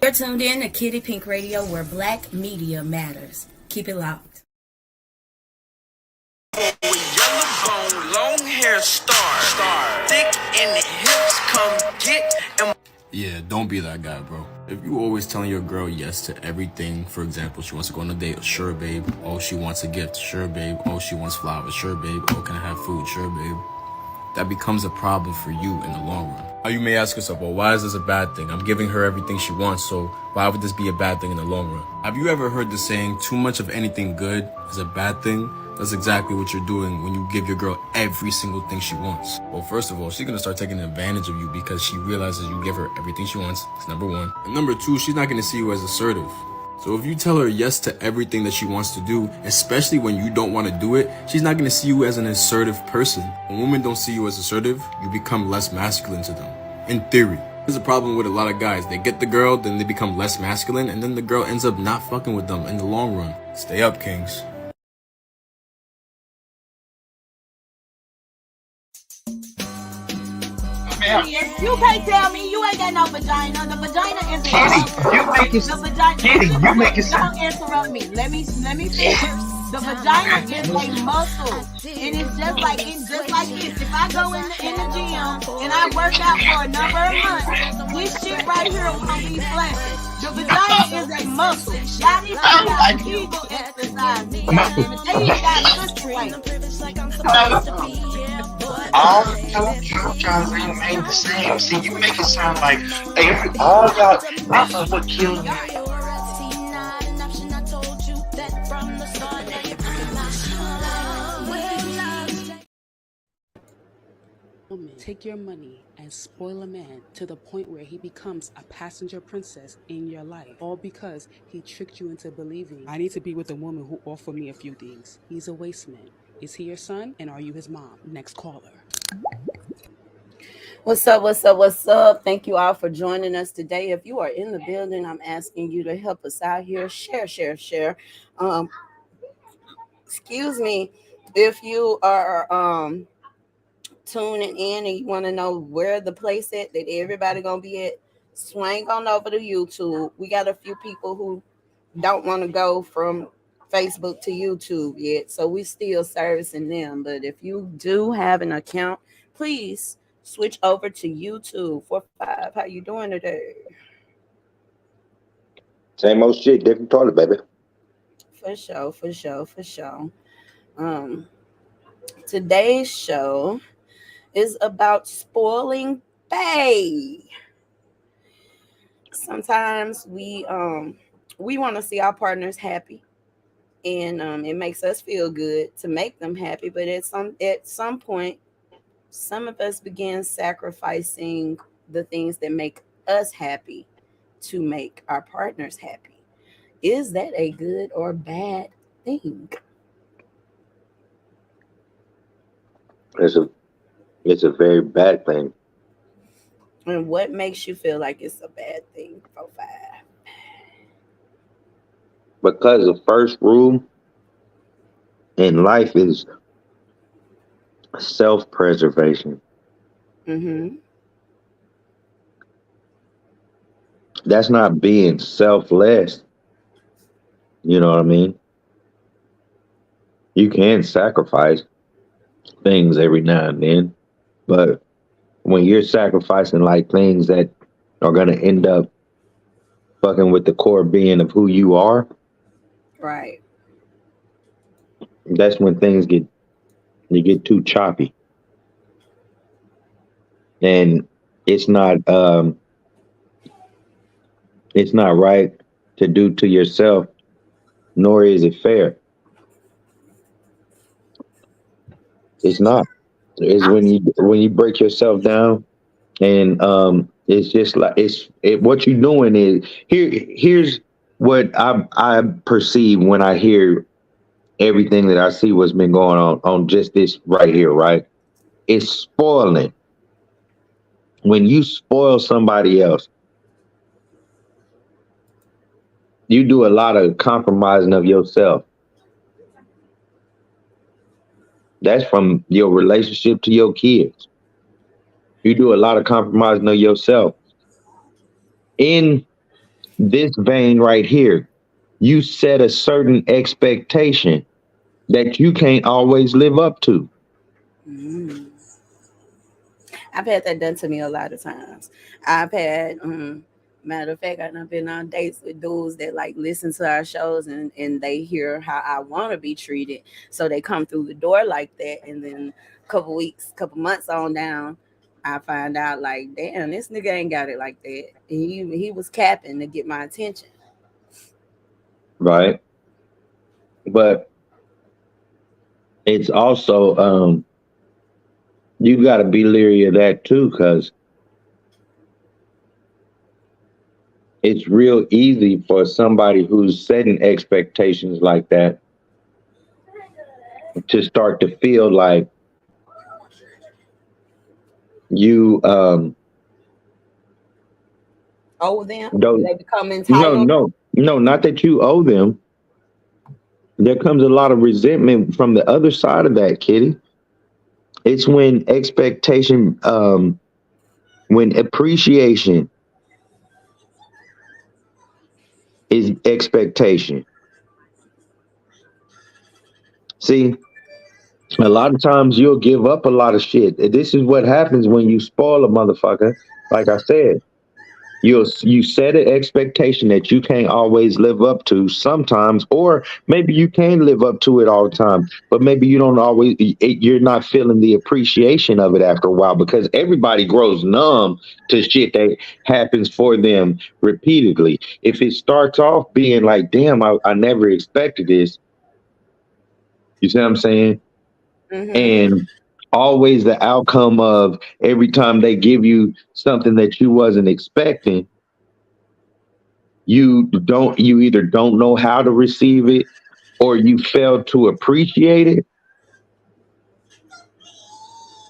You're tuned in to Kiddy Pink Radio, where black media matters. Keep it locked. With yellow bone, long hair, star, thick in the hips, come get and Yeah, don't be that guy, bro. If you always telling your girl yes to everything, for example, she wants to go on a date, sure, babe. Oh, she wants a gift, sure, babe. Oh, she wants flowers, sure, babe. Oh, can I have food, sure, babe. That becomes a problem for you in the long run. Now you may ask yourself, well, why is this a bad thing? I'm giving her everything she wants, so why would this be a bad thing in the long run? Have you ever heard the saying, too much of anything good is a bad thing? That's exactly what you're doing when you give your girl every single thing she wants. Well, first of all, she's gonna start taking advantage of you because she realizes you give her everything she wants. That's number one. And number two, she's not gonna see you as assertive. So if you tell her yes to everything that she wants to do, especially when you don't want to do it, she's not going to see you as an assertive person. When women don't see you as assertive, you become less masculine to them. In theory. There's a problem with a lot of guys. They get the girl, then they become less masculine, and then the girl ends up not fucking with them in the long run. Stay up, kings. You can't tell me you ain't got no vagina. The vagina is Kiddy, you make it sound. Don't interrupt me. Let me finish. The vagina is a muscle, and it's just like this. If I go in the gym and I work out for a number of months, this shit right here will be flaccid. The vagina is a muscle. Y'all need to got Kegel exercise. And you got All y'all remain the same. See, you make it sound like all y'all. That's what kills me. Take your money and spoil a man to the point where he becomes a passenger princess in your life, all because he tricked you into believing I need to be with a woman who offered me a few things. He's a waste man. Is he your son, and are you his mom? Next caller. What's up? Thank you all for joining us today. If you are in the building, I'm asking you to help us out here. Share. Excuse me, if you are tuning in and you want to know where the place at that everybody gonna be at, swing on over to YouTube. We got a few people who don't want to go from Facebook to YouTube yet, so we still servicing them. But if you do have an account, please switch over to YouTube. 45, how you doing today? Same old shit, different toilet, baby. For sure. Today's show is about spoiling bae. Sometimes we want to see our partners happy, and it makes us feel good to make them happy. But at some point, some of us begin sacrificing the things that make us happy to make our partners happy. Is that a good or bad thing? It's a very bad thing. And what makes you feel like it's a bad thing, 45? Because the first rule in life is self-preservation. Mm-hmm. That's not being selfless. You know what I mean? You can sacrifice things every now and then, but when you're sacrificing like things that are going to end up fucking with the core being of who you are, right? That's when things get too choppy, and it's not right to do to yourself, nor is it fair. It's not. It's when you break yourself down, and it's just like what you're doing is here's what I perceive when I hear everything that I see what's been going on just this right here, right? It's spoiling. When you spoil somebody else, you do a lot of compromising of yourself. That's from your relationship to your kids. You do a lot of compromising of yourself in this vein right here, you set a certain expectation that you can't always live up to. Mm. I've had that done to me a lot of times. I've had, matter of fact, I've been on dates with dudes that like listen to our shows and they hear how I want to be treated. So they come through the door like that. And then a couple weeks, couple months on down, I find out like, damn, this nigga ain't got it like that. He was capping to get my attention. Right? But it's also you got to be leery of that too, because it's real easy for somebody who's setting expectations like that to start to feel like you Oh, them, don't. they become No, entitled. no, no, not that you owe them. There comes a lot of resentment from the other side of that, Kitty. It's when expectation, when appreciation is expectation. See, a lot of times you'll give up a lot of shit. This is what happens when you spoil a motherfucker. Like I said, you set an expectation that you can't always live up to sometimes, or maybe you can live up to it all the time, but maybe you don't always. You're not feeling the appreciation of it after a while because everybody grows numb to shit that happens for them repeatedly. If it starts off being like, "Damn, I never expected this," you see what I'm saying? Mm-hmm. And always the outcome of every time they give you something that you wasn't expecting, you either don't know how to receive it or you fail to appreciate it.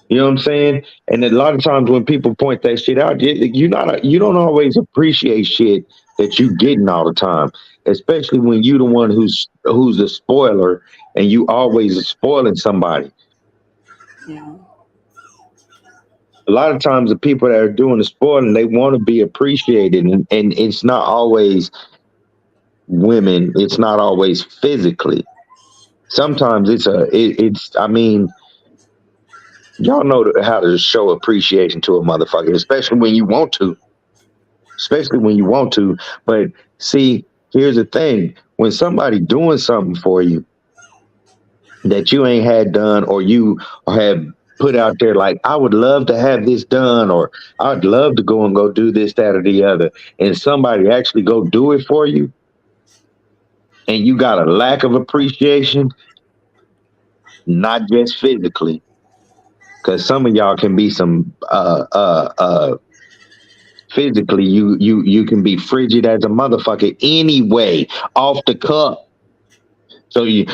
You know what I'm saying? And a lot of times when people point that shit out, you don't always appreciate shit that you getting all the time, especially when you the one who's the spoiler and you always spoiling somebody. Yeah. A lot of times the people that are doing the spoiling, they want to be appreciated, and it's not always women. It's not always physically. Sometimes it's. I mean, y'all know how to show appreciation to a motherfucker, especially when you want to. Especially when you want to. But see, here's the thing: when somebody doing something for you that you ain't had done, or you have put out there like, I would love to have this done, or I'd love to go do this, that, or the other, and somebody actually go do it for you, and you got a lack of appreciation, not just physically, because some of y'all can be some physically you can be frigid as a motherfucker anyway, off the cuff. So that's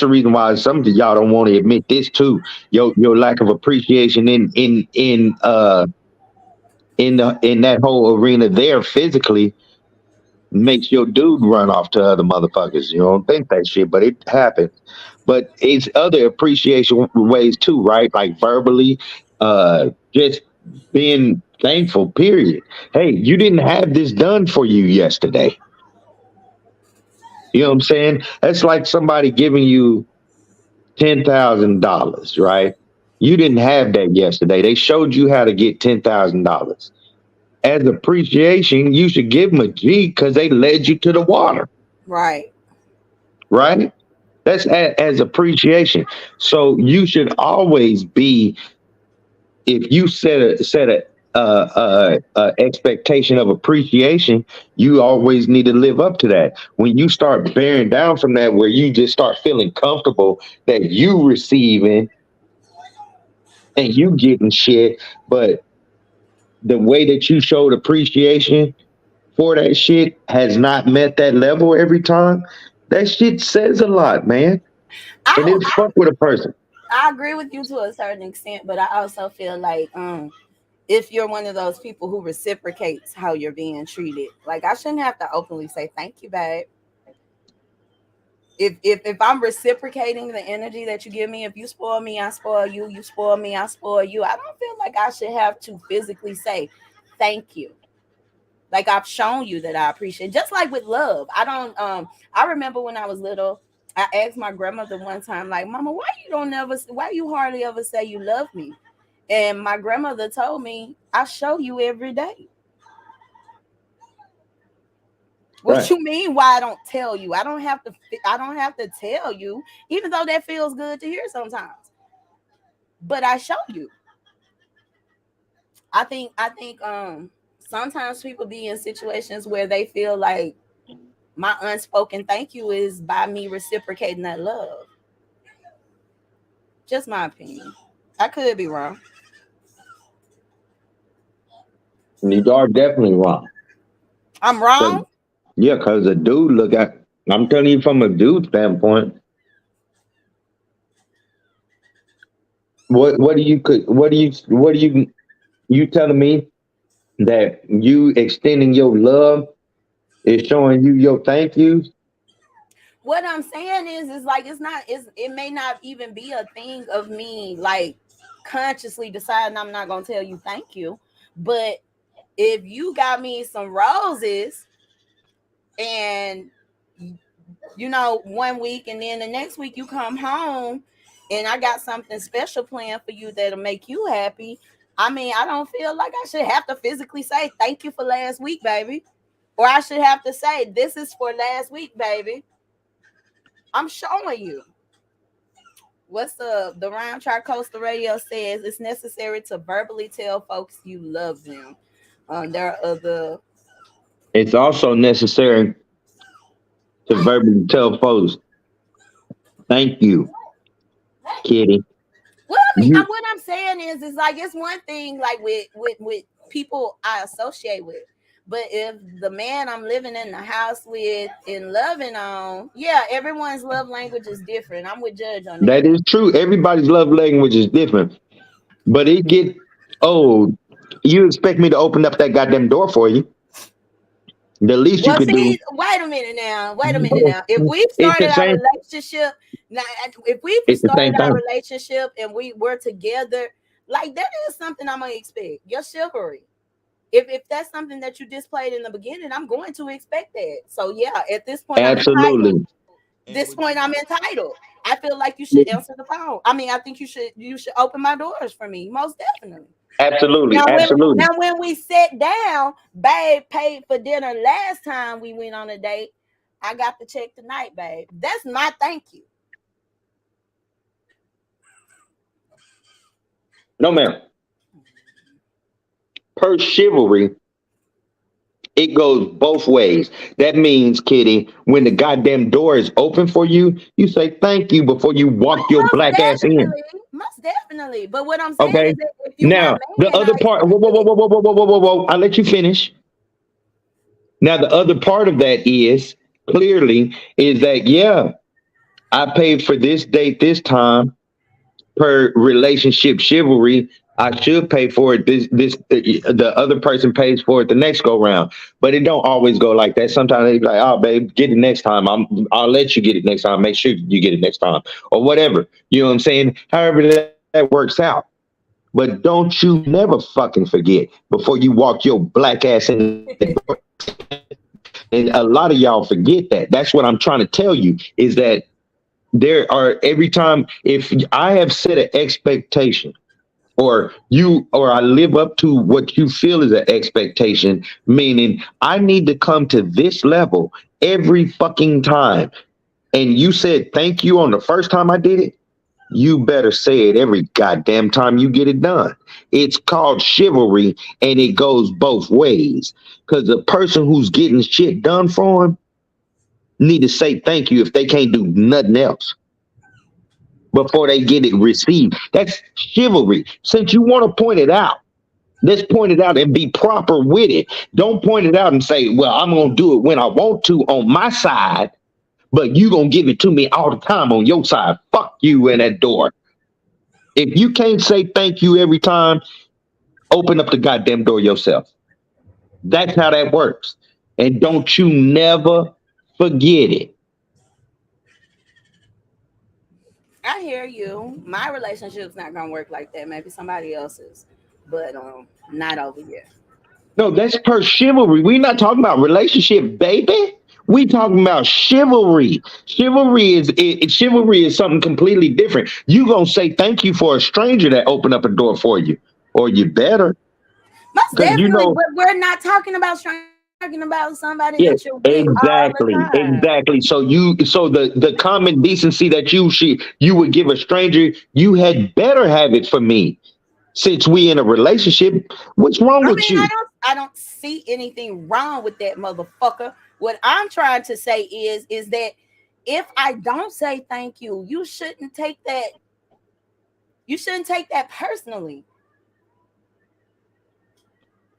the reason why some of y'all don't want to admit this too. Your lack of appreciation in that whole arena there physically makes your dude run off to other motherfuckers. You don't think that shit, but it happens. But it's other appreciation ways too, right? Like verbally, just being thankful. Period. Hey, you didn't have this done for you yesterday. You know what I'm saying? That's like somebody giving you $10,000, right? You didn't have that yesterday. They showed you how to get $10,000. As appreciation, you should give them a G because they led you to the water, Right. right? That's as appreciation. So you should always be, if you set a expectation of appreciation, you always need to live up to that. When you start bearing down from that, where you just start feeling comfortable that you receiving and you getting shit, but the way that you showed appreciation for that shit has not met that level every time, that shit says a lot, man. And I, it fuck with a person. I agree with you to a certain extent, but I also feel like if you're one of those people who reciprocates how you're being treated, like I shouldn't have to openly say thank you, babe. If I'm reciprocating the energy that you give me, if you spoil me, I spoil you. You spoil me, I spoil you. I don't feel like I should have to physically say thank you. Like I've shown you that I appreciate. Just like with love. I don't I remember when I was little, I asked my grandmother one time, like, Mama, why you hardly ever say you love me? And my grandmother told me, I show you every day. What Right. you mean why I don't tell you? I don't have to tell you, even though that feels good to hear sometimes. But I show you. I think sometimes people be in situations where they feel like my unspoken thank you is by me reciprocating that love. Just my opinion. I could be wrong. You are definitely wrong. I'm 'Cause- wrong. yeah, because a dude look at. I'm telling you from a dude standpoint. What do you could? You telling me that you extending your love is showing you your thank yous? What I'm saying is like it may not even be a thing of me like consciously deciding I'm not gonna tell you thank you. But if you got me some roses and one week and then the next week you come home and I got something special planned for you that'll make you happy. I mean, I don't feel like I should have to physically say thank you for last week, baby. Or I should have to say this is for last week, baby. I'm showing you. What's the Rhyme Tri-Coastal Radio says it's necessary to verbally tell folks you love them. There are other. It's also necessary to verbally tell folks, thank you, Kitty. Well, I mean, You what I'm saying is like it's one thing like with people I associate with, but if the man I'm living in the house with and loving on, yeah, everyone's love language is different. I'm with Judge on that. that is true. Everybody's love language is different, but it get old. You expect me to open up that goddamn door for you? The least you Well, could do. see, wait a minute now. Wait a minute now. If we've It's the started our same. relationship, now, if we've It's the started same our thing. relationship and we're together, like that is something I'm gonna expect. Your chivalry. If that's something that you displayed in the beginning, I'm going to expect that. So yeah, at this point, I'm entitled. Absolutely. This point, I'm entitled. I feel like you should answer the phone. I mean, I think you should open my doors for me, most definitely. Absolutely. Now when Absolutely. now when we sat down, babe paid for dinner last time we went on a date. I got the check tonight, babe. That's my thank you. No, ma'am. Per chivalry, it goes both ways. That means, Kitty, when the goddamn door is open for you, you say thank you before you walk your Most black ass in. definitely, most definitely. But what I'm saying Okay. is that if you my Now, the man, other I part, whoa, expect whoa, whoa, it. whoa, whoa, whoa, whoa, whoa, whoa, whoa. I'll let you finish. Now, the other part of that is clearly is that, yeah, I paid for this date this time per relationship chivalry. I should pay for it. The other person pays for it the next go round, but it don't always go like that. Sometimes they be like, "Oh, babe, get it next time. I'll let you get it next time. Make sure you get it next time, or whatever." You know what I'm saying? However that works out. But don't you never fucking forget before you walk your black ass in that door. And a lot of y'all forget that. That's what I'm trying to tell you is that there are every time if I have set an expectation or I live up to what you feel is an expectation, meaning I need to come to this level every fucking time. And you said thank you on the first time I did it. You better say it every goddamn time you get it done. It's called chivalry and it goes both ways. Because the person who's getting shit done for him need to say thank you if they can't do nothing else before they get it received. That's chivalry. Since you want to point it out, let's point it out and be proper with it. Don't point it out and say, well, I'm going to do it when I want to on my side, but you going to give it to me all the time on your side. Fuck you in that door. If you can't say thank you every time, open up the goddamn door yourself. That's how that works. And don't you never forget it. I hear you. My relationship's not gonna work like that. Maybe somebody else's, but not over here. No, that's per chivalry. We're not talking about relationship, baby. We talking about chivalry. Chivalry is something completely different. You gonna say thank you for a stranger that opened up a door for you, or you better, Most because you definitely, know. but we're not talking about strangers. We're talking about somebody Yeah, that you're with all the exactly, time. exactly. So the common decency that you would give a stranger, you had better have it for me. Since we in a relationship, what's wrong I with mean, you? I don't see anything wrong with that motherfucker. What I'm trying to say is that if I don't say thank you, you shouldn't take that personally.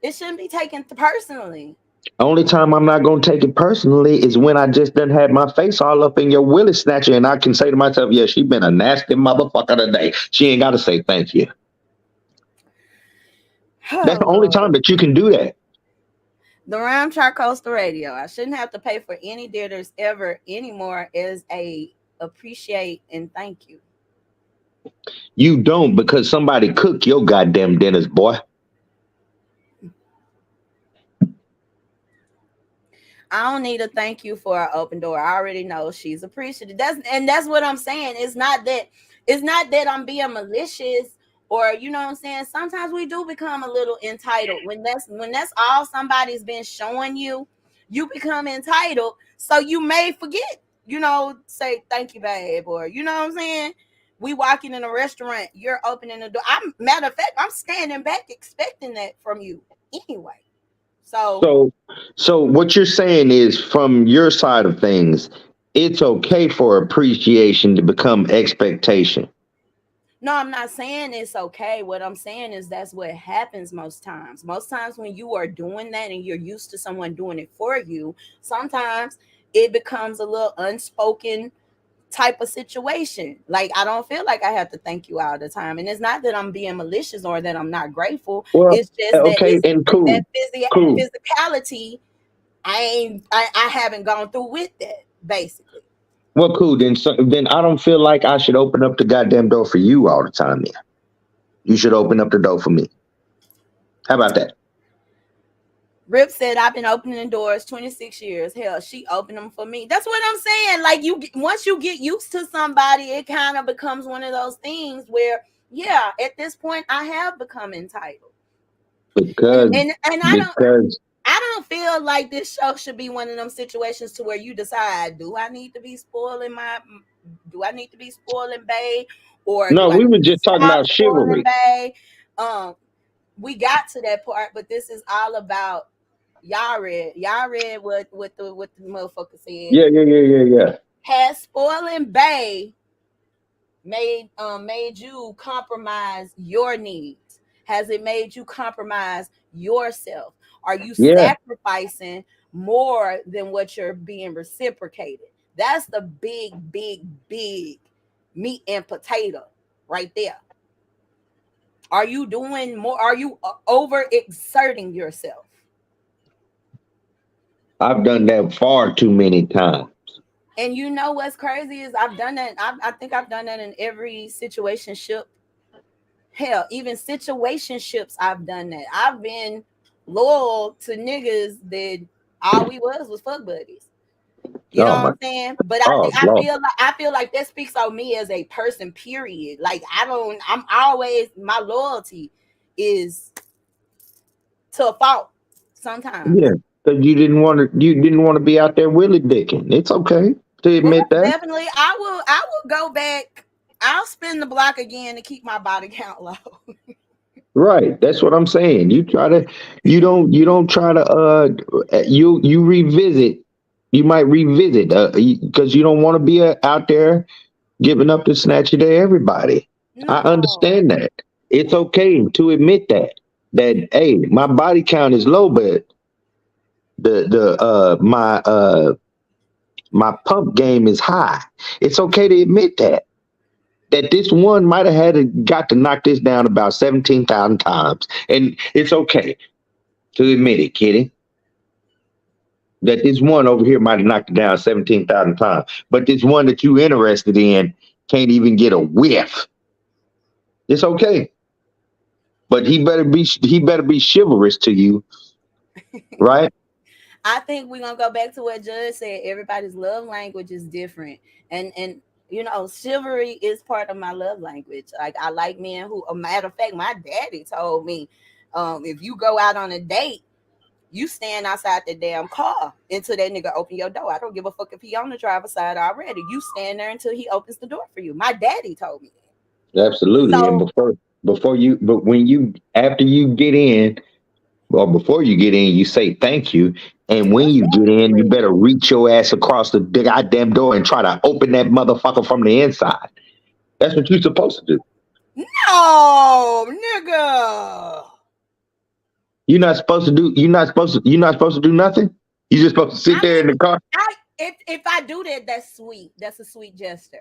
It shouldn't be taken personally. Only time I'm not gonna take it personally is when I just done had my face all up in your willy snatcher, and I can say to myself, "Yeah, she been a nasty motherfucker today. She ain't got to say thank you." That's Oh the only Lord. time that you can do that. The Ram Charcosta Radio. I shouldn't have to pay for any dinners ever anymore as a appreciate and thank you. You don't because somebody cook your goddamn dinners, boy. I don't need a thank you for an open door. I already know she's appreciative. That's what I'm saying. It's not that I'm being malicious or you know what I'm saying. Sometimes we do become a little entitled when that's all somebody's been showing you. You become entitled, so you may forget. Say thank you, babe, or you know what I'm saying. We walking in a restaurant, you're opening the door. Matter of fact, I'm standing back expecting that from you anyway. So So, so what you're saying is, from your side of things, it's okay for appreciation to become expectation. no, I'm not saying it's okay. What I'm saying is that's what happens most times. Most times when you are doing that and you're used to someone doing it for you, sometimes it becomes a little unspoken type of situation. Like I don't feel like I have to thank you all the time. And it's not that I'm being malicious or that I'm not grateful. Well, It's just that okay, and that cool. physicality I haven't gone through with that, basically. Well, cool. Then I don't feel like I should open up the goddamn door for you all the time. Then you should open up the door for me. How about that? Rip said, I've been opening doors 26 years. Hell, she opened them for me. That's what I'm saying. Like, once you get used to somebody, it kind of becomes one of those things where, yeah, at this point, I have become entitled. And, Because and, and because I don't feel like this show should be one of them situations to where you decide, do I need to be spoiling Bay or no, do I we need were to just talking stop about spoiling chivalry. Bay? We got to that part, but this is all about y'all read what the motherfucker said. Yeah, yeah, yeah, yeah, yeah. Has spoiling Bay made you compromise your needs? Has it made you compromise yourself? Are you Yeah, sacrificing more than what you're being reciprocated? That's the big, big, big meat and potato right there. Are you doing more? Are you over exerting yourself? I've done that far too many times. And you know what's crazy is I've done that. I think I've done that in every situation ship. Hell, even situationships, I've done that. I've been loyal to niggas that all we was fuck buddies. You know Oh what my, I'm saying? But oh Lord. I feel like that speaks on me as a person. Period. Like I'm always my loyalty is to a fault. Yeah, Sometimes. because you didn't want to be out there willy dicking. It's okay to Well, admit that. definitely, I will go back. I'll spin the block again to keep my body count low. Right. That's what I'm saying. You don't try to you revisit. You might revisit because you don't want to be out there giving up the snatcher to everybody. I No. understand that. It's okay to admit that hey, my body count is low, but the my pump game is high. It's okay to admit that this one might have got to knock this down about 17,000 times. And it's okay to admit it, Kitty, that this one over here might have knocked it down 17,000 times. But this one that you interested in can't even get a whiff. It's okay. But he better be chivalrous to you right? I think we're gonna go back to what Judge said. Everybody's love language is different, and chivalry is part of my love language. Like I like men who, a matter of fact, my daddy told me, if you go out on a date, you stand outside the damn car until that nigga open your door. I don't give a fuck if he on the driver's side already. You stand there until he opens the door for you. My daddy told me that. Absolutely. And So but when you after you get in, or before you get in, you say thank you. And when you get in, you better reach your ass across the big goddamn door and try to open that motherfucker from the inside. That's what you're supposed to do. no, nigga. You're not supposed to do nothing. You're just supposed to sit there in the car. If I do that, that's sweet. That's a sweet gesture.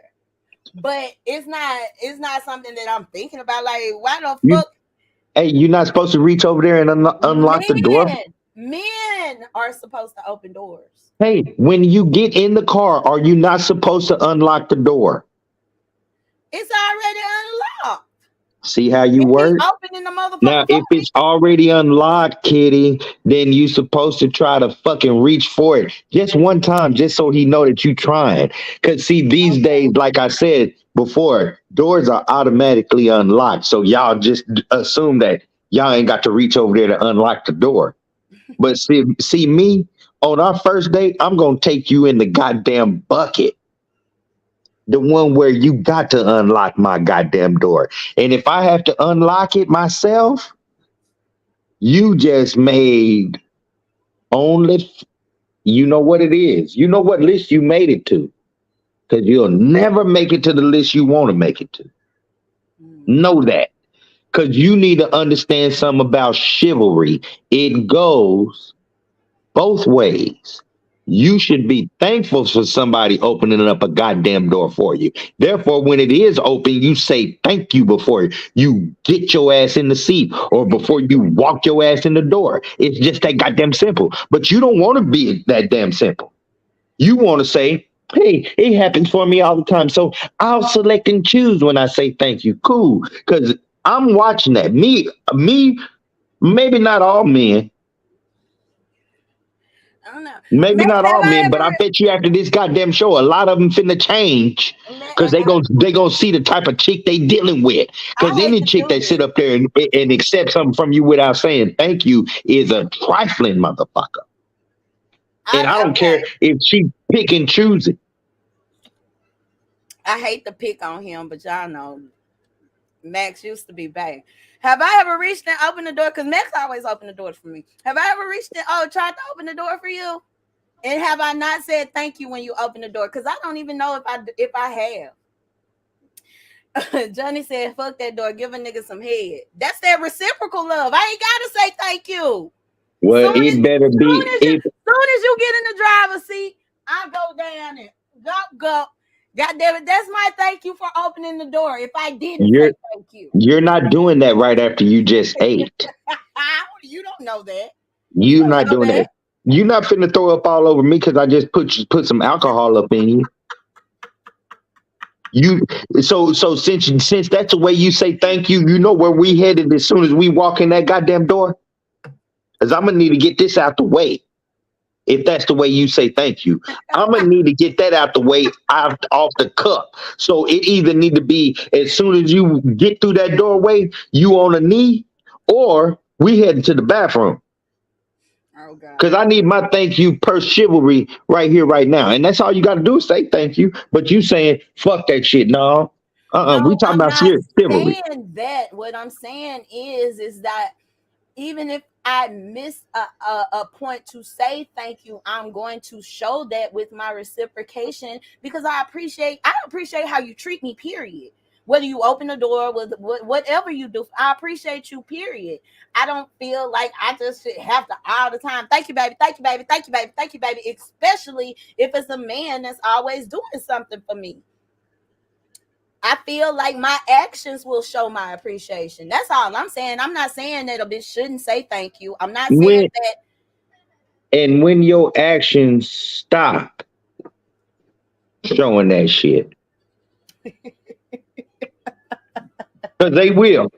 But it's not something that I'm thinking about. Like, why the fuck? Hey, you're not supposed to reach over there and unlock the door. Men are supposed to open doors. Hey, when you get in the car, are you not supposed to unlock the door? It's already unlocked. See how you work? Opening the motherfucker. Now, if it's already unlocked, Kitty, then you supposed to try to fucking reach for it just one time, just so he know that you trying. Cause see, these days, like I said before, doors are automatically unlocked. So y'all just assume that y'all ain't got to reach over there to unlock the door. But see me on our first date, I'm gonna take you in the goddamn bucket. The one where you got to unlock my goddamn door. And if I have to unlock it myself, you just made only, you know what it is. You know what list you made it to. Because you'll never make it to the list you want to make it to. Know that. Because you need to understand something about chivalry. It goes both ways. You should be thankful for somebody opening up a goddamn door for you. Therefore, when it is open, you say thank you before you get your ass in the seat or before you walk your ass in the door. It's just that goddamn simple. But you don't want to be that damn simple. You want to say, hey, it happens for me all the time. So I'll select and choose when I say thank you. Cool. Because I'm watching that. Me, maybe not all men. I don't know. Maybe not all men, but I bet you after this goddamn show, a lot of them finna change because they gonna see the type of chick they dealing with. Because any chick that sit up there and accept something from you without saying thank you is a trifling motherfucker. And I don't care if she pick and choose it. I hate to pick on him, but y'all know Max used to be bad. Have I ever reached and opened the door? Because Max always opened the door for me. Have I ever reached and tried to open the door for you? And have I not said thank you when you open the door? Because I don't even know if I have. Johnny said, fuck that door. Give a nigga some head. That's that reciprocal love. I ain't got to say thank you. Well, it better be. Soon as you get in the driver's seat, I go down and go. God damn it, that's my thank you for opening the door. If I didn't say thank you. You're not doing that right after you just ate. You don't know that. You're not doing that. You're not finna throw up all over me because I just put some alcohol up in you. So since that's the way you say thank you, you know where we headed as soon as we walk in that goddamn door? Because I'm gonna need to get this out the way. If that's the way you say thank you, I'm gonna need to get that out the way off the cup. So it either need to be as soon as you get through that doorway, you on a knee, or we heading to the bathroom. Oh God! Because I need my thank you per chivalry right here, right now, and that's all you got to do is say thank you. But you saying fuck that shit? No, we talking about chivalry. That what I'm saying is that even if I miss a point to say thank you, I'm going to show that with my reciprocation because I appreciate how you treat me, period. Whether you open the door, with whatever you do, I appreciate you, period. I don't feel like I just should have to all the time. Thank you, baby. Thank you, baby. Thank you, baby. Thank you, baby. Especially if it's a man that's always doing something for me. I feel like my actions will show my appreciation. That's all I'm saying. I'm not saying that a bitch shouldn't say thank you. I'm not saying that. And when your actions stop showing that shit, because they will.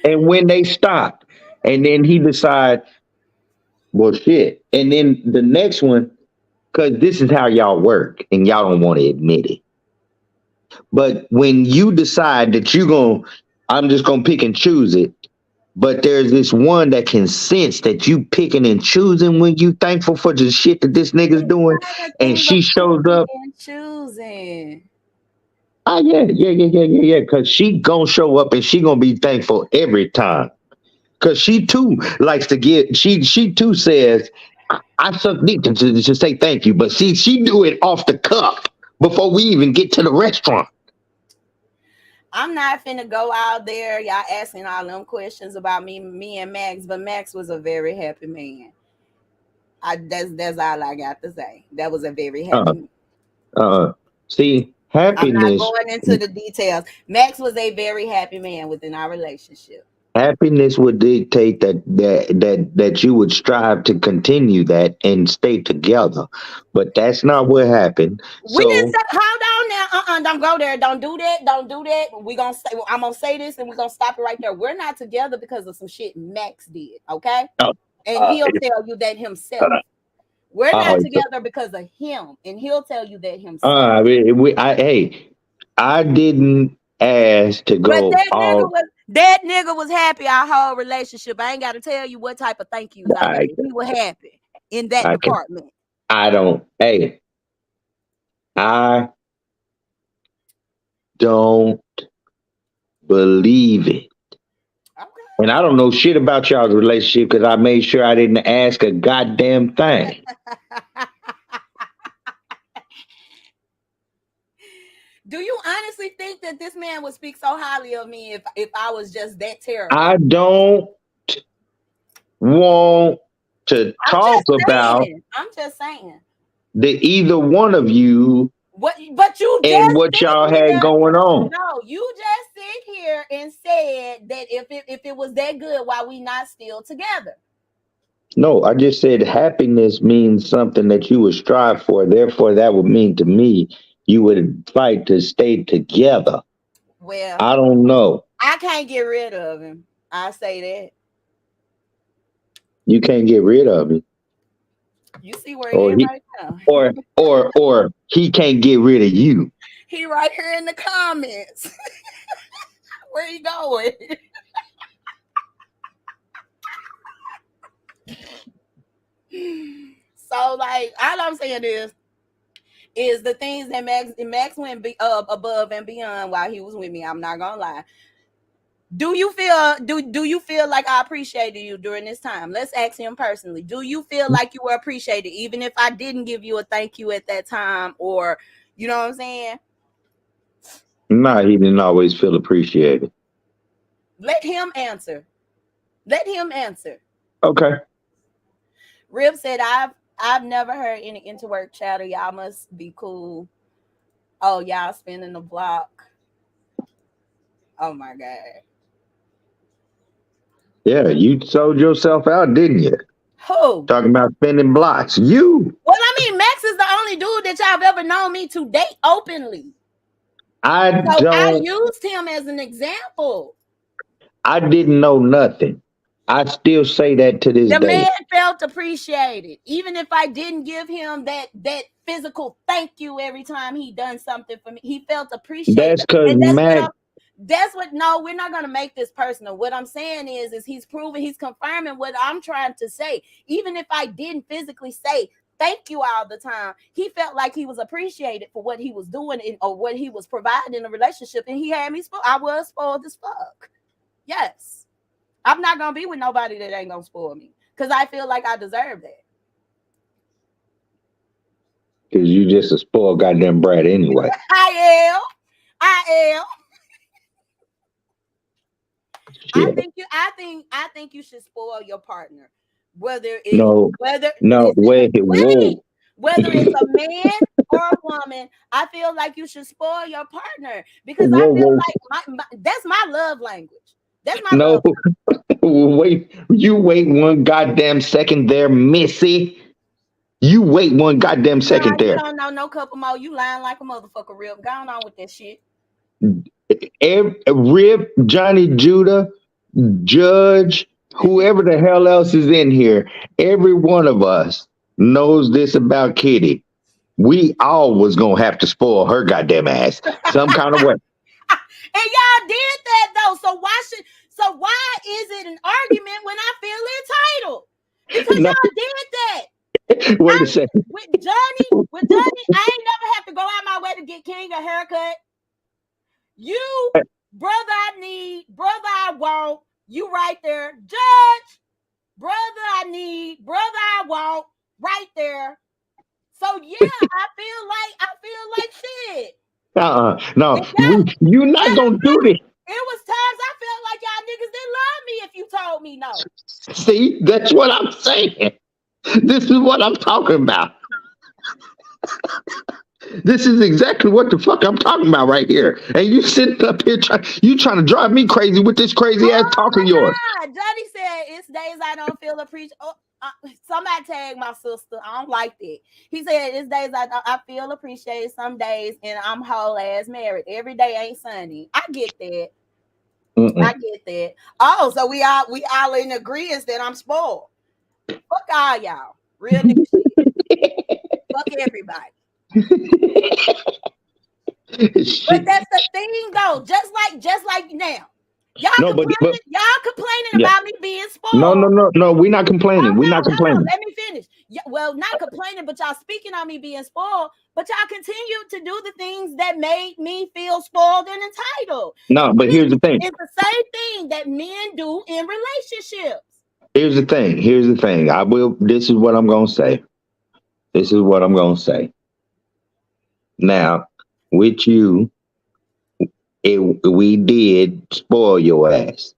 And when they stop, And then he decide, well, shit. And then the next one, because this is how y'all work, and y'all don't want to admit it. But when you decide that I'm just gonna pick and choose it. But there's this one that can sense that you picking and choosing when you thankful for the shit that this nigga's It's doing, not a and thing of she shows picking up. and choosing. Ah, yeah. Because she gonna show up and she gonna be thankful every time. Because she too likes to get. She too says, I suck dick to say thank you, but see, she do it off the cuff before we even get to the restaurant. I'm not finna go out there, y'all asking all them questions about me and Max, but Max was a very happy man. That's all I got to say. That was a very happy Uh, man. see, I'm not happiness. going into the details. Max was a very happy man within our relationship. Happiness would dictate that you would strive to continue that and stay together, but that's not what happened. We didn't So, say, hold on now. Don't go there. Don't do that. Don't do that. We gonna say, I'm gonna say this, and we're gonna stop it right there. We're not together because of some shit Max did. Okay, uh, and uh, he'll tell you that himself. We're uh, not together because of him, and he'll tell you that himself. hey, I didn't ask to But go all. that nigga was happy our whole relationship. I ain't got to tell you what type of thank yous I I, gave. He was happy in that I can. department. I don't. Hey, I don't believe it. Okay. And I don't know shit about y'all's relationship because I made sure I didn't ask a goddamn thing. Do you honestly think that this man would speak so highly of me if I was just that terrible? I don't want to I'm talk just about saying. I'm just saying. the either one of you What? But you and just what sit y'all had here. going on. No, you just sit here and said that if it was that good, why we not still together? No, I just said happiness means something that you would strive for. Therefore, that would mean to me you would fight to stay together. Well, I don't know. I can't get rid of him. I say that. You can't get rid of it. You see where he Or at he right now. or he can't get rid of you. He right here in the comments. Where he going? So like all I'm saying is the things that Max went above and beyond while he was with me. I'm not gonna lie. Do you feel like I appreciated you during this time? Let's ask him personally. Do you feel like you were appreciated even if I didn't give you a thank you at that time, or you know what I'm saying? Nah, he didn't always feel appreciated. Let him answer. Let him answer. Okay. Rip said I've never heard any interwork chatter. Y'all must be cool. Oh, y'all spinning the block. Oh my god. Yeah, you sold yourself out, didn't you? Who? Talking about spending blocks. You. Well, I mean, Max is the only dude that y'all have ever known me to date openly. I So I don't used him as an example. I didn't know nothing. I still say that to this The man day. felt appreciated, even if I didn't give him that physical thank you every time he done something for me. He felt appreciated, That's cause and Mac that's what. No, we're not gonna make this personal. What I'm saying is he's proving, he's confirming what I'm trying to say. Even if I didn't physically say thank you all the time, he felt like he was appreciated for what he was doing or what he was providing in a relationship, and he had me spoiled. I was spoiled as fuck. Yes. I'm not gonna be with nobody that ain't gonna spoil me because I feel like I deserve that. because you just a spoiled goddamn brat anyway. I am. I am. Shit. I think you should spoil your partner. Whether it No, whether no, listen, wait, whoa. whether it's a man or a woman, I feel like you should spoil your partner because I Whoa, feel whoa. like that's my love language. That's my No, love. wait. You wait one goddamn second there, Missy. You wait one goddamn Nah, second you there. don't know no couple more. You lying like a motherfucker, real. Going on with that shit. Rip, Johnny Judah, Judge, whoever the hell else is in here, every one of us knows this about Kitty. We all was gonna have to spoil her goddamn ass some kind of way. And y'all did that though. So why is it an argument when I feel entitled? Because No, y'all did that. wait a second. With Johnny, I ain't never have to go out my way to get King a haircut. You, brother, I need, brother, I want. You right there, Judge. Brother, I need, brother, I want. Right there. So yeah, I feel like shit. No, And y'all, you're not gonna do this. it was times I felt like y'all niggas didn't love me if you told me no. See, that's what I'm saying. This is what I'm talking about. This is exactly what the fuck I'm talking about right here. And you sitting up here trying to drive me crazy with this crazy ass talk of Oh yours. my God. Johnny said it's days I don't feel appreciated. Oh, somebody tagged my sister. I don't like that. He said it's days I feel appreciated some days and I'm whole ass married. Every day ain't sunny. I get that. Mm-mm. I get that. Oh, so we all in agreement that I'm spoiled. Fuck all y'all. Real nigga shit. Fuck everybody. But that's the thing though. Just like now. Y'all No, but complaining yeah. about me being No, spoiled. no, no, no. We're not complaining. We're not No. complaining. Let me finish. Yeah, well, not complaining, but y'all speaking on me being spoiled. But y'all continue to do the things that made me feel spoiled and entitled. No, but here's the thing. It's the same thing that men do in relationships. Here's the thing. Here's the thing. This is what I'm gonna say. This is what I'm gonna say. Now, with you, we did spoil your ass.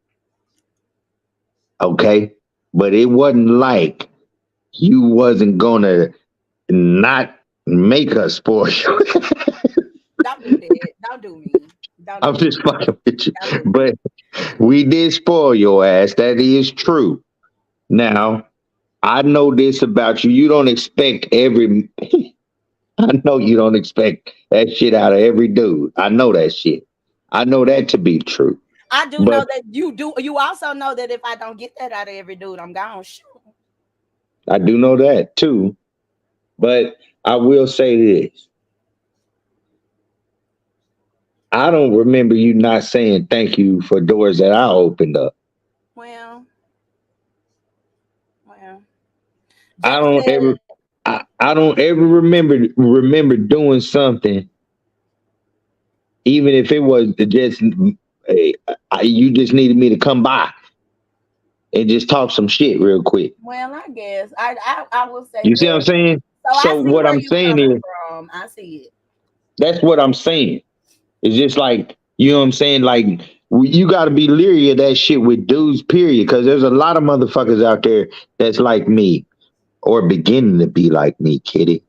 Okay? But it wasn't like you wasn't gonna not make us spoil you. Don't do that. Don't do me. I'm just fucking with you. Don't do me. But we did spoil your ass. That is true. Now, I know this about you. You don't expect every I know you don't expect that shit out of every dude. I know that shit. I know that to be true. I do know But that you do. You also know that if I don't get that out of every dude, I'm gone. Shoot. I do know that too. But I will say this. I don't remember you not saying thank you for doors that I opened up. Well, I just don't said ever I don't ever remember doing something, even if it was just hey, you just needed me to come by and just talk some shit real quick. well, I guess I will say You see what I'm that. saying? So I So see what where I'm you saying coming is from. I see it. that's what I'm saying. It's just like, you know what I'm saying? Like, you got to be leery of that shit with dudes, period. Because there's a lot of motherfuckers out there that's like me or beginning to be like me, Kitty.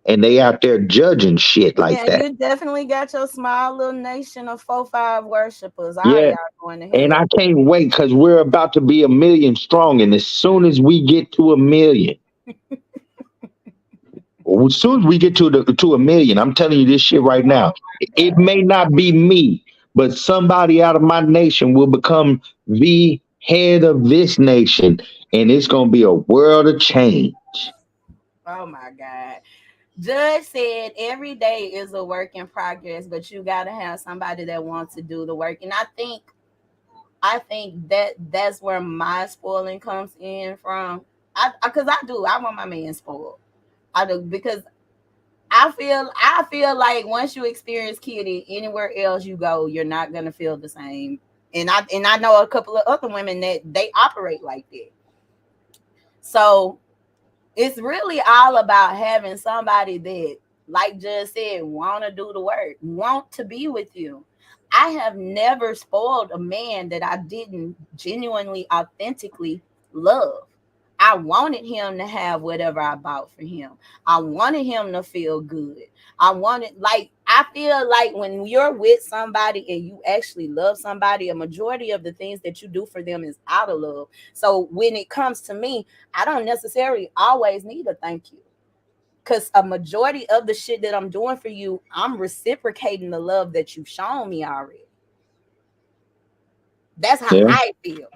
And they out there judging shit like Yeah, that. you definitely got your small little nation of 4-5 worshipers. All Yeah. y'all going to And hell. I can't wait because we're about to be 1 million strong. And as soon as we get to 1 million, as soon as we get to 1 million, I'm telling you this shit right now. It may not be me, but somebody out of my nation will become the head of this nation, and it's gonna be a world of change. Oh my God. Judge said every day is a work in progress, but you got to have somebody that wants to do the work. And I think that that's where my spoiling comes in from. Because I do. I want my man spoiled. I do because I feel like once you experience Kitty, anywhere else you go, you're not gonna feel the same. And I know a couple of other women that they operate like that. So it's really all about having somebody that, like just said, want to do the work, want to be with you. I have never spoiled a man that I didn't genuinely, authentically love. I wanted him to have whatever I bought for him. I wanted him to feel good. I feel like when you're with somebody and you actually love somebody, a majority of the things that you do for them is out of love. So when it comes to me, I don't necessarily always need a thank you. Because a majority of the shit that I'm doing for you, I'm reciprocating the love that you've shown me already. That's how Yeah. I feel.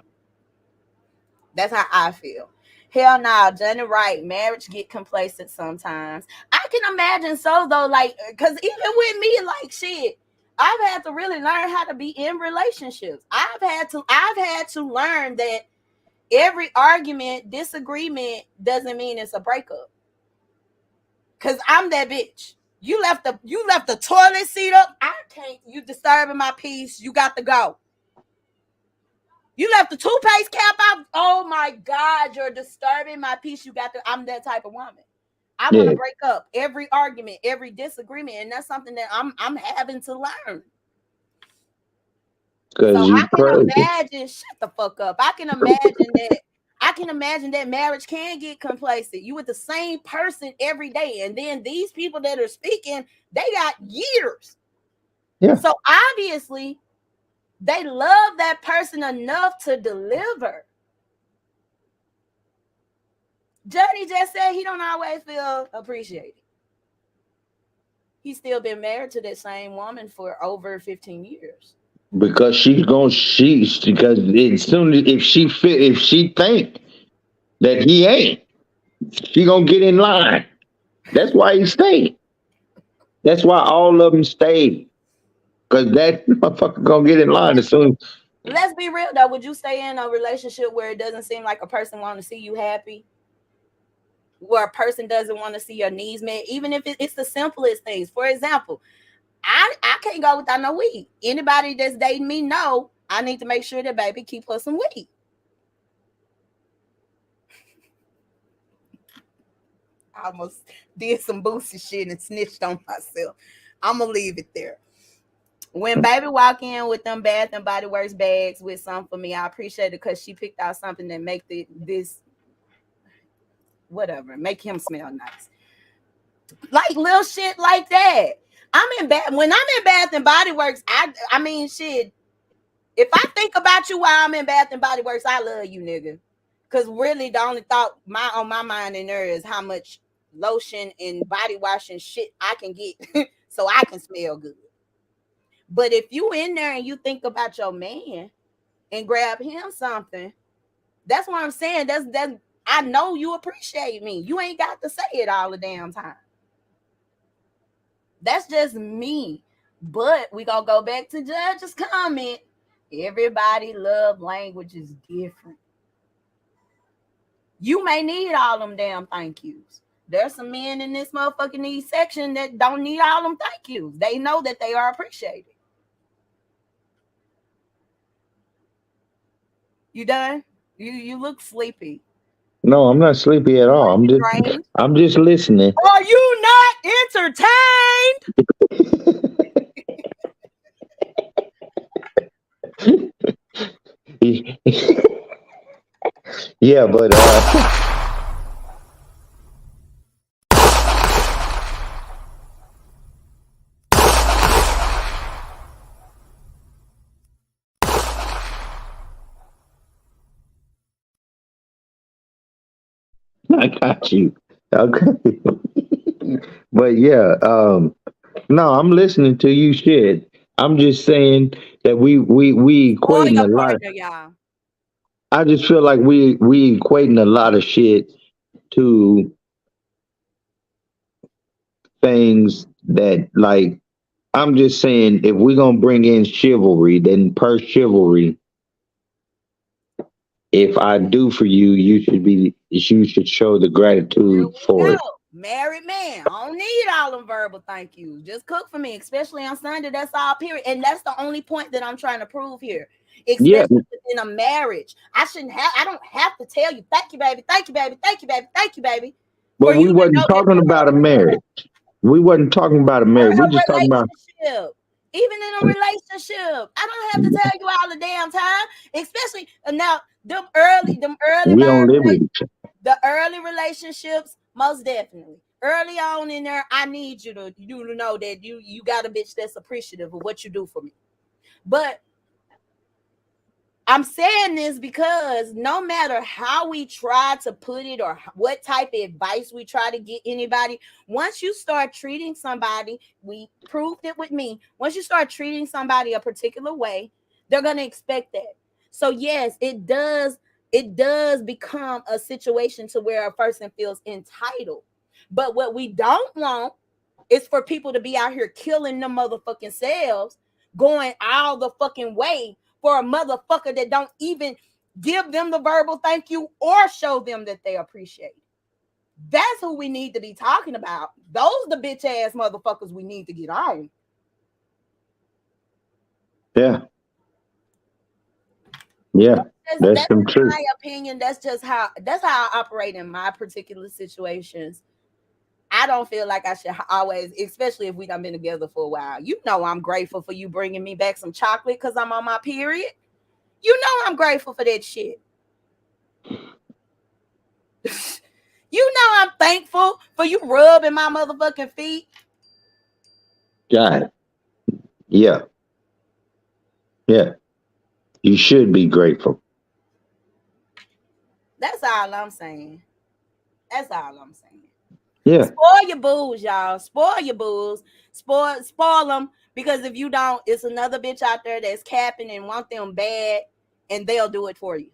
That's how I feel. Hell no, Johnny Wright, marriage get complacent sometimes. I can imagine so though, like, cause even with me, like shit, I've had to really learn how to be in relationships. I've had to learn that every argument, disagreement doesn't mean it's a breakup. Cause I'm that bitch. You left the toilet seat up. I can't. You disturbing my peace. You got to go. You left the toothpaste cap out. Oh my God, you're disturbing my peace. You got to. I'm that type of woman. I want to break up every argument, every disagreement, and that's something that I'm having to learn. So I can imagine. Shut the fuck up. I can imagine that marriage can get complacent. You with the same person every day, and then these people that are speaking, they got years. Yeah. So obviously, they love that person enough to deliver. Jody just said he don't always feel appreciated. He's still been married to that same woman for over 15 years. Because because as soon as if she think that he ain't, she gonna get in line. That's why he stayed. That's why all of them stayed. Cause that motherfucker gonna get in line as soon. Let's be real though. Would you stay in a relationship where it doesn't seem like a person want to see you happy? Where a person doesn't want to see your needs met, even if it's the simplest things. For example, I can't go without no weed. Anybody that's dating me know I need to make sure that baby keep her some weed. I almost did some boosty shit and snitched on myself. I'm gonna leave it there. When baby walk in with them Bath and Body Works bags with something for me, I appreciate it because she picked out something that make this whatever, make him smell nice. Like little shit like that. When I'm in Bath and Body Works, I mean shit. If I think about you while I'm in Bath and Body Works, I love you, nigga. Cause really the only thought on my mind in there is how much lotion and body wash and shit I can get so I can smell good. But if you in there and you think about your man and grab him something, that's what I'm saying. That's I know you appreciate me. You ain't got to say it all the damn time. That's just me. But we gonna go back to Judge's comment. Everybody love language is different. You may need all them damn thank yous. There's some men in this motherfucking need section that don't need all them thank yous. They know that they are appreciated. You done? You look sleepy. No, I'm not sleepy at all. I'm just listening. Are you not entertained? Yeah, but I got you. Okay. But yeah, no, I'm listening to you shit. I'm just saying that we Or equating your a lot. partner, y'all. I just feel like we equating a lot of shit to things that like I'm just saying if we're gonna bring in chivalry, then per chivalry, if I do for you, you should show the gratitude for it. Married man. I don't need all them verbal thank yous. Just cook for me, especially on Sunday. That's all, period. And that's the only point that I'm trying to prove here. Yeah. Especially in a marriage. I don't have to tell you, thank you, baby, thank you, baby, thank you, baby, thank you, baby. But we wasn't talking about a marriage. We wasn't talking about a marriage. We just talking about even in a relationship. I don't have to tell you all the damn time. Especially now, them early we don't live with each other. the early relationships, most definitely. Early on in there, I need you to know that you got a bitch that's appreciative of what you do for me. But I'm saying this because no matter how we try to put it or what type of advice we try to get anybody, once you start treating somebody, we proved it with me. Once you start treating somebody a particular way, they're going to expect that. So yes, it does it does become a situation to where a person feels entitled. But what we don't want is for people to be out here killing them motherfucking selves, going all the fucking way for a motherfucker that don't even give them the verbal thank you or show them that they appreciate it. That's who we need to be talking about. Those the bitch ass motherfuckers we need to get on. Yeah. Yeah. That's some truth. My opinion. That's how I operate in my particular situations. I don't feel like I should always, especially if we done been together for a while. You know I'm grateful for you bringing me back some chocolate because I'm on my period. You know I'm grateful for that shit. You know I'm thankful for you rubbing my motherfucking feet. God. Yeah. Yeah. You should be grateful. That's all I'm saying. That's all I'm saying. Yeah. Spoil your booze, y'all. Spoil your booze. Spoil them, because if you don't, it's another bitch out there that's capping and want them bad, and they'll do it for you.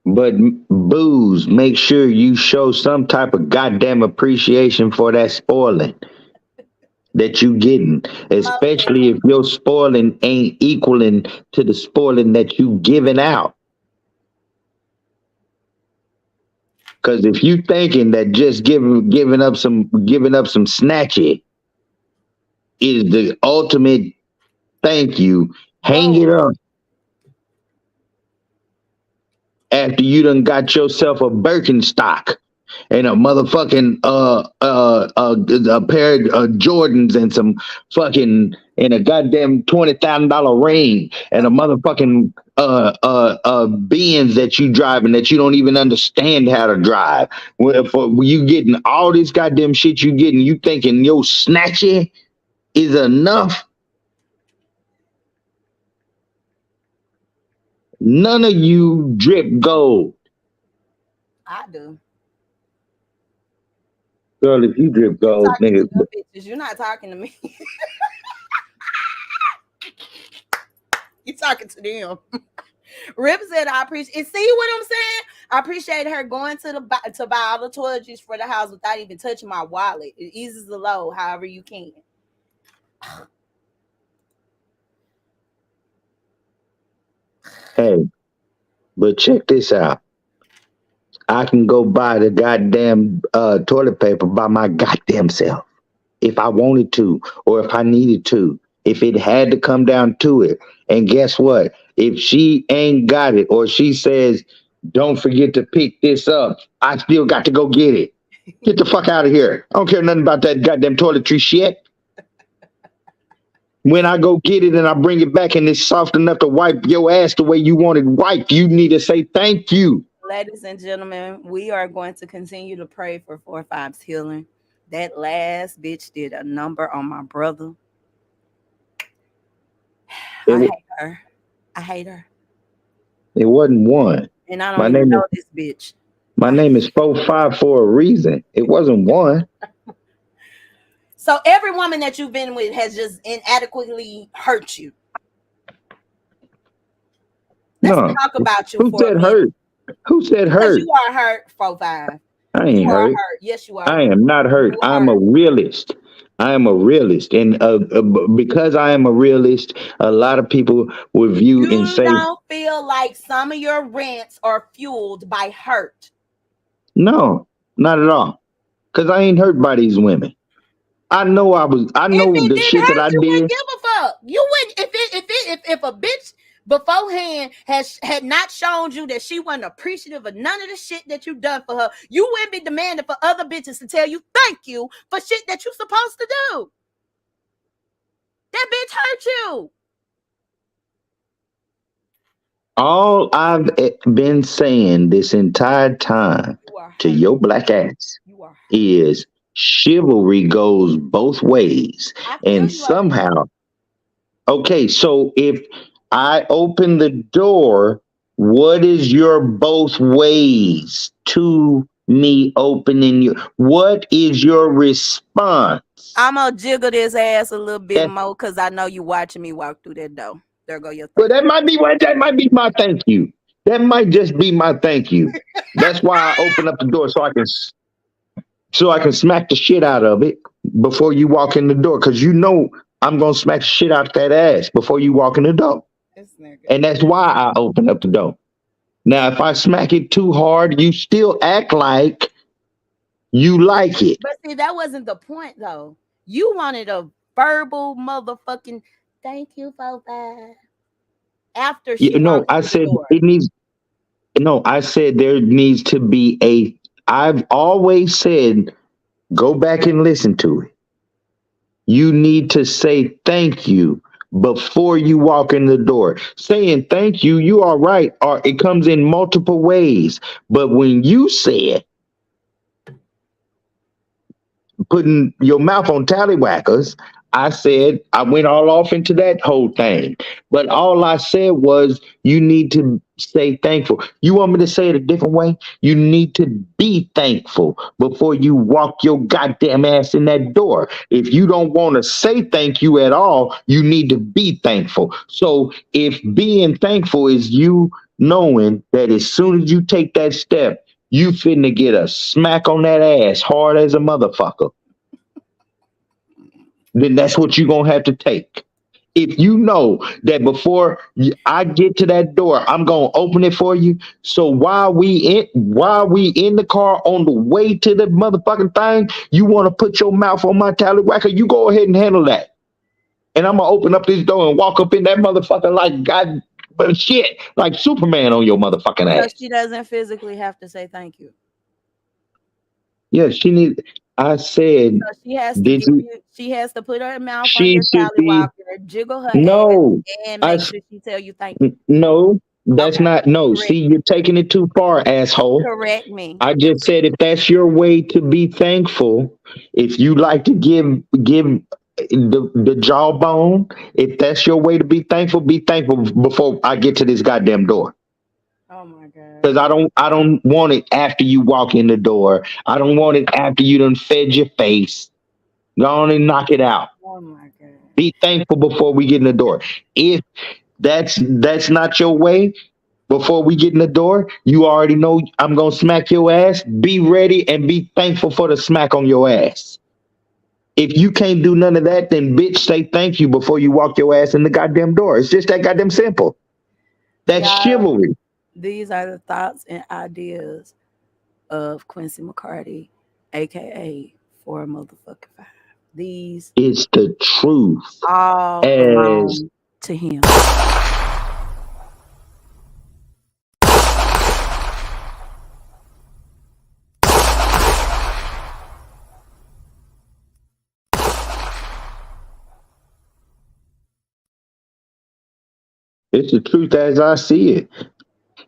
But booze, make sure you show some type of goddamn appreciation for that spoiling that you getting, especially if your spoiling ain't equaling to the spoiling that you giving out. Because if you thinking that just giving up some snatchy is the ultimate thank you, hang it up after you done got yourself a Birkenstock and a motherfucking a pair of Jordans and some fucking and a goddamn $20,000 ring and a motherfucking Benz that you driving that you don't even understand how to drive. For you getting all this goddamn shit you getting, you thinking your snatchy is enough. None of you drip gold. I do. Girl, if you drip gold, nigga. You're not talking to me. You're talking to them. Rip said, I appreciate. See what I'm saying? I appreciate her going to buy all the toiletries for the house without even touching my wallet. It eases the load however you can. Hey, but check this out. I can go buy the goddamn toilet paper by my goddamn self if I wanted to or if I needed to, if it had to come down to it. And guess what? If she ain't got it or she says, don't forget to pick this up, I still got to go get it. Get the fuck out of here. I don't care nothing about that goddamn toiletry shit. When I go get it and I bring it back and it's soft enough to wipe your ass the way you want it wiped, you need to say thank you. Ladies and gentlemen, we are going to continue to pray for 4-5's healing. That last bitch did a number on my brother. I hate her. I hate her. It wasn't one. And I don't even know this bitch. My name is 4-5 for a reason. It wasn't one. So every woman that you've been with has just inadequately hurt you. Let's talk about you. Who said hurt? Who said hurt? You are hurt, 4-5. I ain't hurt. Yes, you are. I am not hurt. I'm a realist. I am a realist. And because I am a realist, a lot of people will view and say... You don't feel like some of your rants are fueled by hurt? No, not at all. Because I ain't hurt by these women. I know the shit that I did. You wouldn't give a fuck. You wouldn't if a bitch beforehand had not shown you that she wasn't appreciative of none of the shit that you done for her, you wouldn't be demanding for other bitches to tell you thank you for shit that you supposed to do. That bitch hurt you. All I've been saying this entire time to your black ass is chivalry goes both ways. And somehow, okay, so if I open the door, what is your both ways to me opening you? What is your response? I'm gonna jiggle this ass a little bit more because I know you watching me walk through that door. There go your well, that might be my thank you. That might just be my thank you. That's why I open up the door so I can smack the shit out of it before you walk in the door. Cause you know I'm gonna smack the shit out of that ass before you walk in the door. This nigga. And that's why I open up the door. Now, if I smack it too hard, you still act like you like it. But see, that wasn't the point though. You wanted a verbal motherfucking thank you for that after she No, walked I through the said door. it needs. No, I said there needs to be a. I've always said, go back and listen to it. You need to say thank you before you walk in the door. Saying thank you, you are right, or it comes in multiple ways. But when you say it, putting your mouth on tallywhackers, I said I went all off into that whole thing. But all I said was you need to say thankful. You want me to say it a different way? You need to be thankful before you walk your goddamn ass in that door. If you don't want to say thank you at all, you need to be thankful. So if being thankful is you knowing that as soon as you take that step, you finna get a smack on that ass hard as a motherfucker, then that's what you're gonna have to take. If you know that before I get to that door, I'm gonna open it for you. So while we in the car on the way to the motherfucking thing, you want to put your mouth on my tallywhacker, you go ahead and handle that. And I'm gonna open up this door and walk up in that motherfucker like God, but shit, like Superman on your motherfucking So ass. she doesn't physically have to say thank you. Yeah, she need. I said, So she has to did give you? you. She has to put her mouth on She your should be. tallywhacker, jiggle her ass, No, and I make s- sure she tell you thank you. no. That's Okay, not no. correct See, me. you're taking it too far, asshole. Correct me. I just said if that's your way to be thankful, if you like to give the jawbone, if that's your way to be thankful before I get to this goddamn door. Oh my god. Because I don't want it after you walk in the door. I don't want it after you done fed your face. Go on and knock it out. Oh my god. Be thankful before we get in the door. If that's not your way, before we get in the door, you already know I'm gonna smack your ass. Be ready and be thankful for the smack on your ass. If you can't do none of that, then bitch say thank you before you walk your ass in the goddamn door. It's just that goddamn simple. That's Y'all, chivalry. these are the thoughts and ideas of Quincy McCarty, aka Four Motherfucking Five. These It's the truth. all As belong to him. it's the truth as I see it.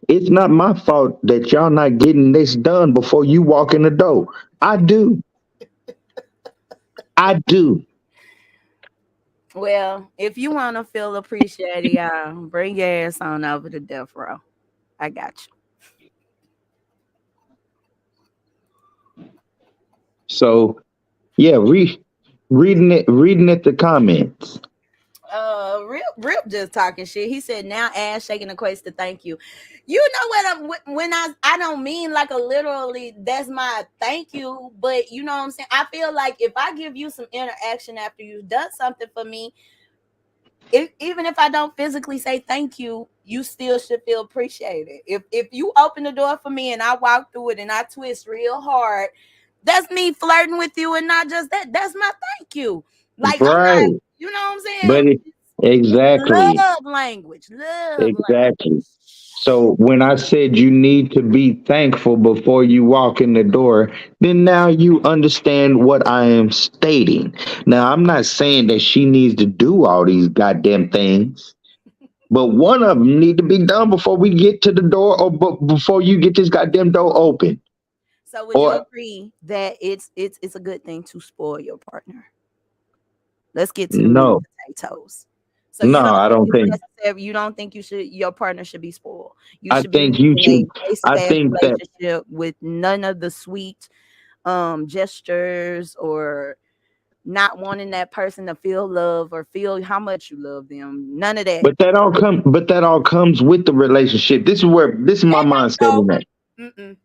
It's not my fault that y'all not getting this done before you walk in the door. I do. I do. Well, if you want to feel appreciated, y'all, bring your ass on over to Death Row. I got you. So yeah, reading at the comments. Rip just talking shit. He said now ass shaking equates to thank you. You know what when I don't mean like a literally that's my thank you, but you know what I'm saying? I feel like if I give you some interaction after you've done something for me, even if I don't physically say thank you, you still should feel appreciated. If you open the door for me and I walk through it and I twist real hard, that's me flirting with you and not just that. That's my thank you. Like I'm not, Right. you know what I'm But saying? it, It's exactly. love language. Love Exactly. language. So when I said you need to be thankful before you walk in the door, then now you understand what I am stating. Now I'm not saying that she needs to do all these goddamn things, but one of them need to be done before we get to the door or before you get this goddamn door open. So would you Or agree that it's a good thing to spoil your partner? Let's get to the meat no, and potatoes. So no, you don't I think don't it's think. necessary. You don't think you should. Your partner should be spoiled. You I should be think you in a should. basic I ass think that relationship with none of the sweet gestures or not wanting that person to feel love or feel how much you love them. None of that. But that all comes with the relationship. This is my That mindset don't in that. go. Mm-mm.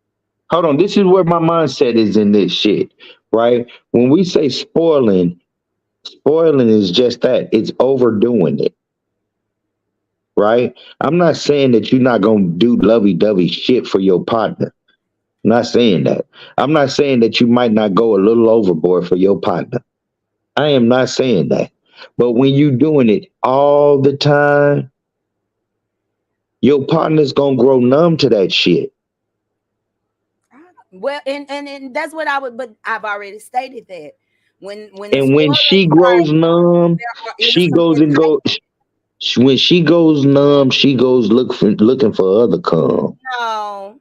Hold on, this is where my mindset is in this shit, right? When we say spoiling is just that. It's overdoing it, right? I'm not saying that you're not gonna do lovey-dovey shit for your partner. I'm not saying that. I'm not saying that you might not go a little overboard for your partner. I am not saying that. But when you doing it all the time, your partner's gonna grow numb to that shit. Well, and that's what I would. But I've already stated that when the And when spoiling she starts, grows numb, there is she some goes and go. When she goes numb, she goes looking for other calm.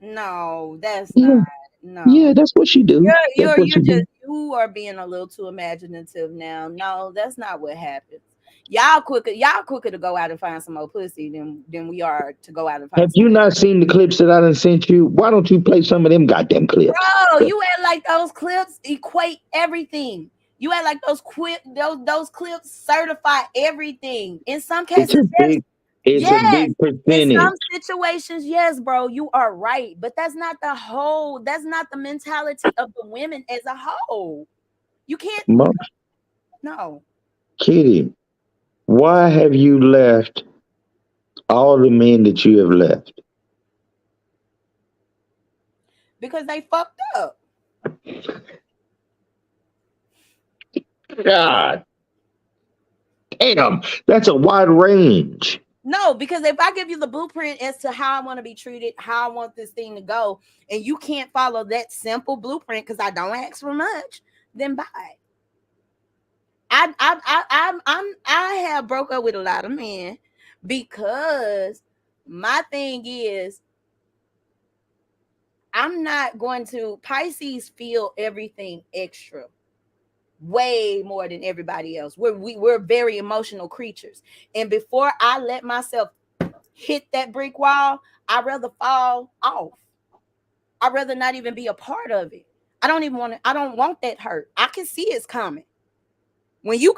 no, that's not. Yeah, No, yeah, that's what she do. That's what she do. you are being a little too imaginative now. No, that's not what happens. Y'all quicker to go out and find some more pussy than we are to go out and Have find some. you not seen the clips that I done sent you? Why don't you play some of them goddamn clips? Bro, you act like those clips equate everything. You act like those clips certify everything. In some It's cases, a yes. big, it's a Yes. big In some percentage. situations, yes, bro, you are right. But that's not the mentality of the women as a whole. You can't, Mom, no. Kitty, why have you left all the men that you have left? Because they fucked up. God damn, that's a wide range. No, because if I give you the blueprint as to how I want to be treated, how I want this thing to go, and you can't follow that simple blueprint because I don't ask for much, then bye. I have broke up with a lot of men because my thing is I'm not going to Pisces feel everything extra way more than everybody else. We're very emotional creatures. And before I let myself hit that brick wall, I'd rather fall off. I'd rather not even be a part of it. I don't want that hurt. I can see it's coming. When you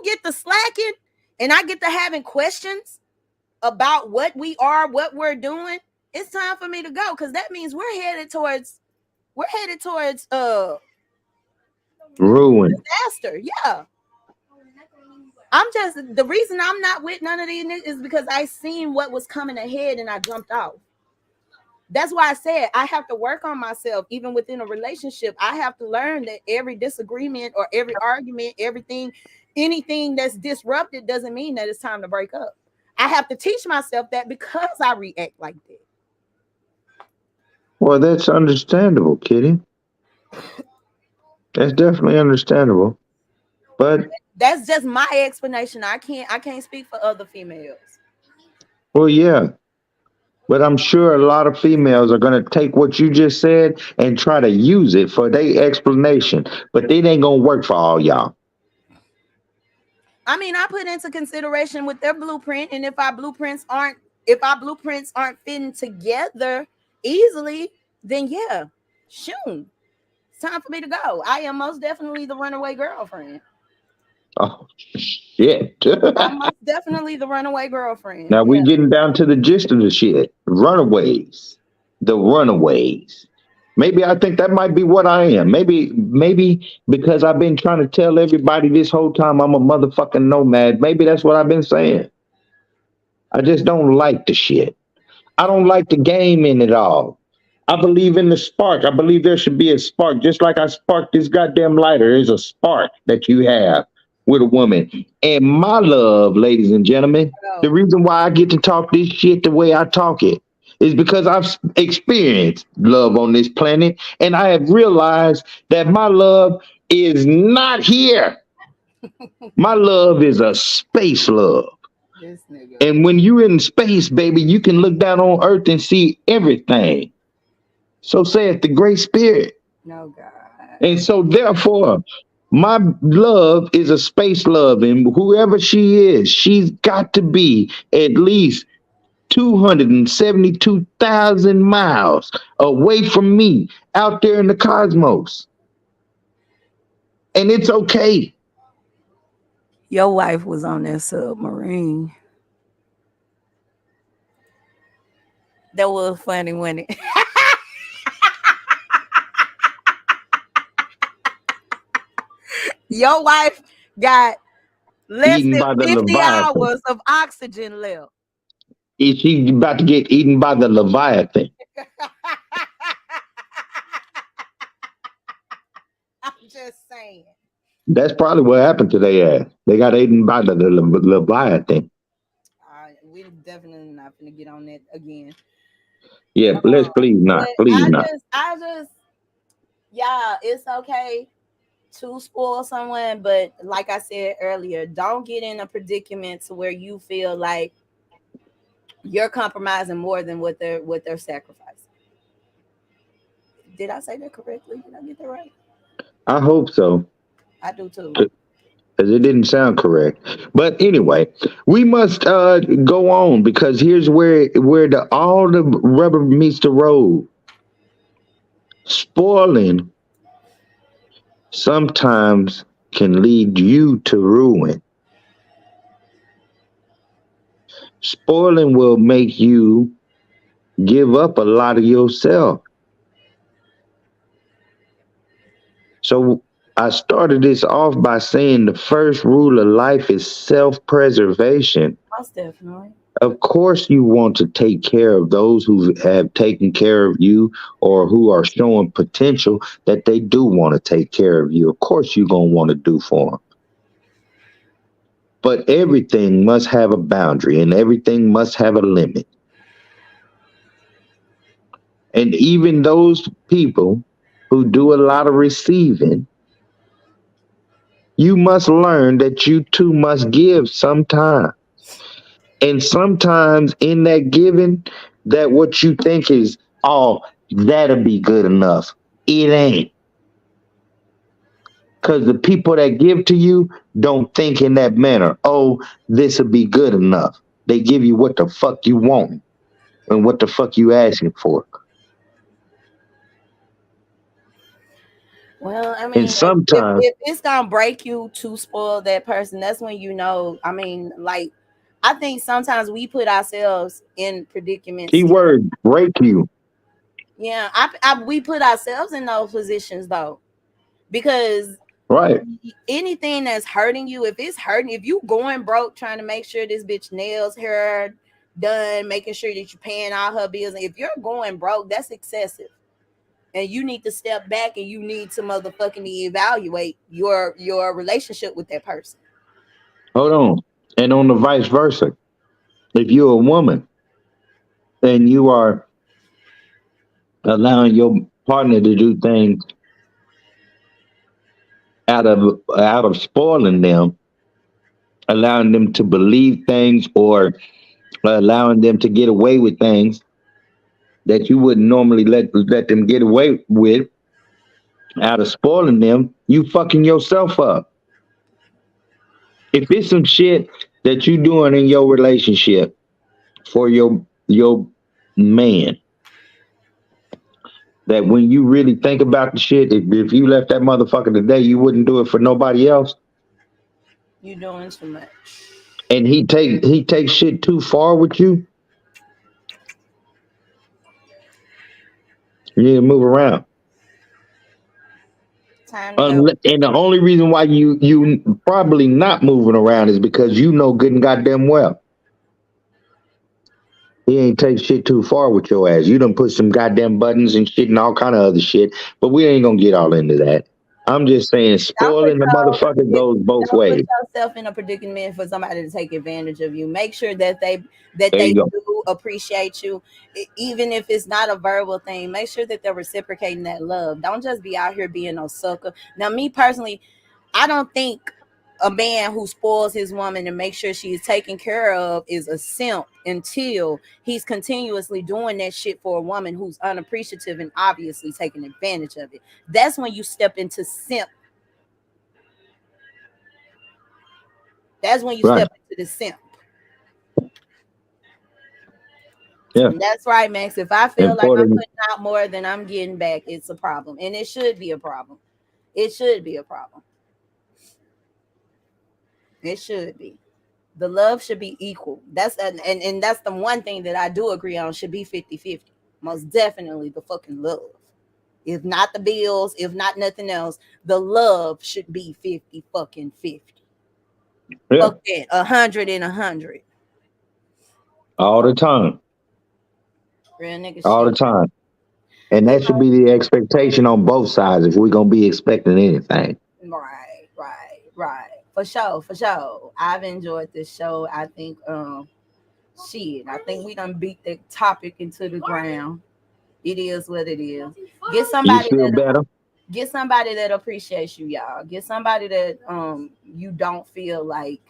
get the slacking and I get to having questions about what we are, what we're doing, it's time for me to go because that means we're headed towards Ruin. disaster. Yeah. I'm just the reason I'm not with none of these niggas is because I seen what was coming ahead and I jumped off. That's why I said I have to work on myself, even within a relationship. I have to learn that every disagreement or every argument, anything that's disrupted doesn't mean that it's time to break up. I have to teach myself that because I react like that. Well, that's understandable, Kitty. That's definitely understandable. But That's just my explanation. I can't speak for other females. well, yeah. But I'm sure a lot of females are gonna take what you just said and try to use it for their explanation. But it ain't gonna work for all y'all. I mean, I put into consideration with their blueprint, and if our blueprints aren't fitting together easily, then yeah, shoot, it's time for me to go. I am most definitely the runaway girlfriend. Oh shit. I'm most definitely the runaway girlfriend. Now we Yeah. getting down to the gist of the shit. Runaways. The runaways. Maybe I think that might be what I am. Maybe because I've been trying to tell everybody this whole time I'm a motherfucking nomad. Maybe that's what I've been saying. I just don't like the shit. I don't like the game in it all. I believe in the spark. I believe there should be a spark. Just like I sparked this goddamn lighter, there's a spark that you have with a woman. And my love, ladies and gentlemen, the So, reason why I get to talk this shit the way I talk it is because I've experienced love on this planet and I have realized that my love is not here. My love is a space love. this nigga. And when you're in space, baby, you can look down on earth and see everything. So saith the Great Spirit. No God. And so therefore, my love is a space love. And whoever she is, she's got to be at least 272,000 miles away from me out there in the cosmos. And it's okay. Your wife was on that submarine. That was funny, wasn't it? Your wife got less Eaten than by the 50 Leviathan. hours of oxygen left. She's about to get eaten by the Leviathan. I'm just saying. That's probably what happened to their ass. They got eaten by the Leviathan. We're definitely not gonna get on that again. Yeah, let's please But not. Please not. yeah, it's okay to spoil someone, but like I said earlier, don't get in a predicament to where you feel like you're compromising more than what they're sacrificing. Did I say that correctly? Did I get that right? I hope so. I do too. Because it didn't sound correct. But anyway, we must go on because here's where the all the rubber meets the road. Spoiling sometimes can lead you to ruin. Spoiling will make you give up a lot of yourself. So I started this off by saying the first rule of life is self-preservation. Most definitely. Of course, you want to take care of those who have taken care of you or who are showing potential that they do want to take care of you. Of course, you're going to want to do for them. But everything must have a boundary and everything must have a limit. And even those people who do a lot of receiving, you must learn that you too must give sometime. And sometimes in that giving, that what you think is, oh, that'll be good enough. It ain't. Because the people that give to you don't think in that manner. Oh, this'll be good enough. They give you what the fuck you want and what the fuck you asking for. Well, I And mean, sometimes, if it's gonna break you to spoil that person, that's when you know. I mean, like, I think sometimes we put ourselves in predicaments. keyword, break you. Yeah, we put ourselves in those positions though, because Right. anything that's hurting you, if it's hurting, if you going broke trying to make sure this bitch nails hair done, making sure that you're paying all her bills, and if you're going broke, that's excessive. And you need to step back and you need to motherfucking evaluate your relationship with that person. Hold on. And on the vice versa, if you're a woman and you are allowing your partner to do things out of spoiling them, allowing them to believe things or allowing them to get away with things that you wouldn't normally let them get away with out of spoiling them, you fucking yourself up. If it's some shit that you doing in your relationship for your man, that when you really think about the shit, if you left that motherfucker today, you wouldn't do it for nobody else. You doing too much. And he takes shit too far with you. You need to move around. Time to go. And the only reason why you probably not moving around is because you know good and goddamn well he ain't take shit too far with your ass. You done push some goddamn buttons and shit and all kind of other shit, but we ain't gonna get all into that. I'm just saying, spoiling the motherfucker goes both Don't put ways. yourself in a predicament for somebody to take advantage of you. Make sure that they There you go. do appreciate you, even if it's not a verbal thing. Make sure that they're reciprocating that love. Don't just be out here being a sucker. Now, me personally, I don't think a man who spoils his woman and makes sure she is taken care of is a simp until he's continuously doing that shit for a woman who's unappreciative and obviously taking advantage of it. That's when you step into simp. That's when you Right. step into the simp. Yeah. And that's right, Max. If I feel like I'm Important. putting out more than I'm getting back, it's a problem. And it should be a problem. It should be a problem. It should be. The love should be equal. And that's the one thing that I do agree on, should be 50-50. Most definitely the fucking love. If not the bills, if not nothing else, the love should be 50 fucking 50. Yeah. Fuck that. 100 and 100. All the time. Real nigga All the shit. time. And that should be the expectation on both sides if we're gonna be expecting anything. Right. For sure. I've enjoyed this show. I think I think we done beat the topic into the ground. It is what it is. Get You somebody feel better? that appreciates you, y'all. Get somebody that you don't feel like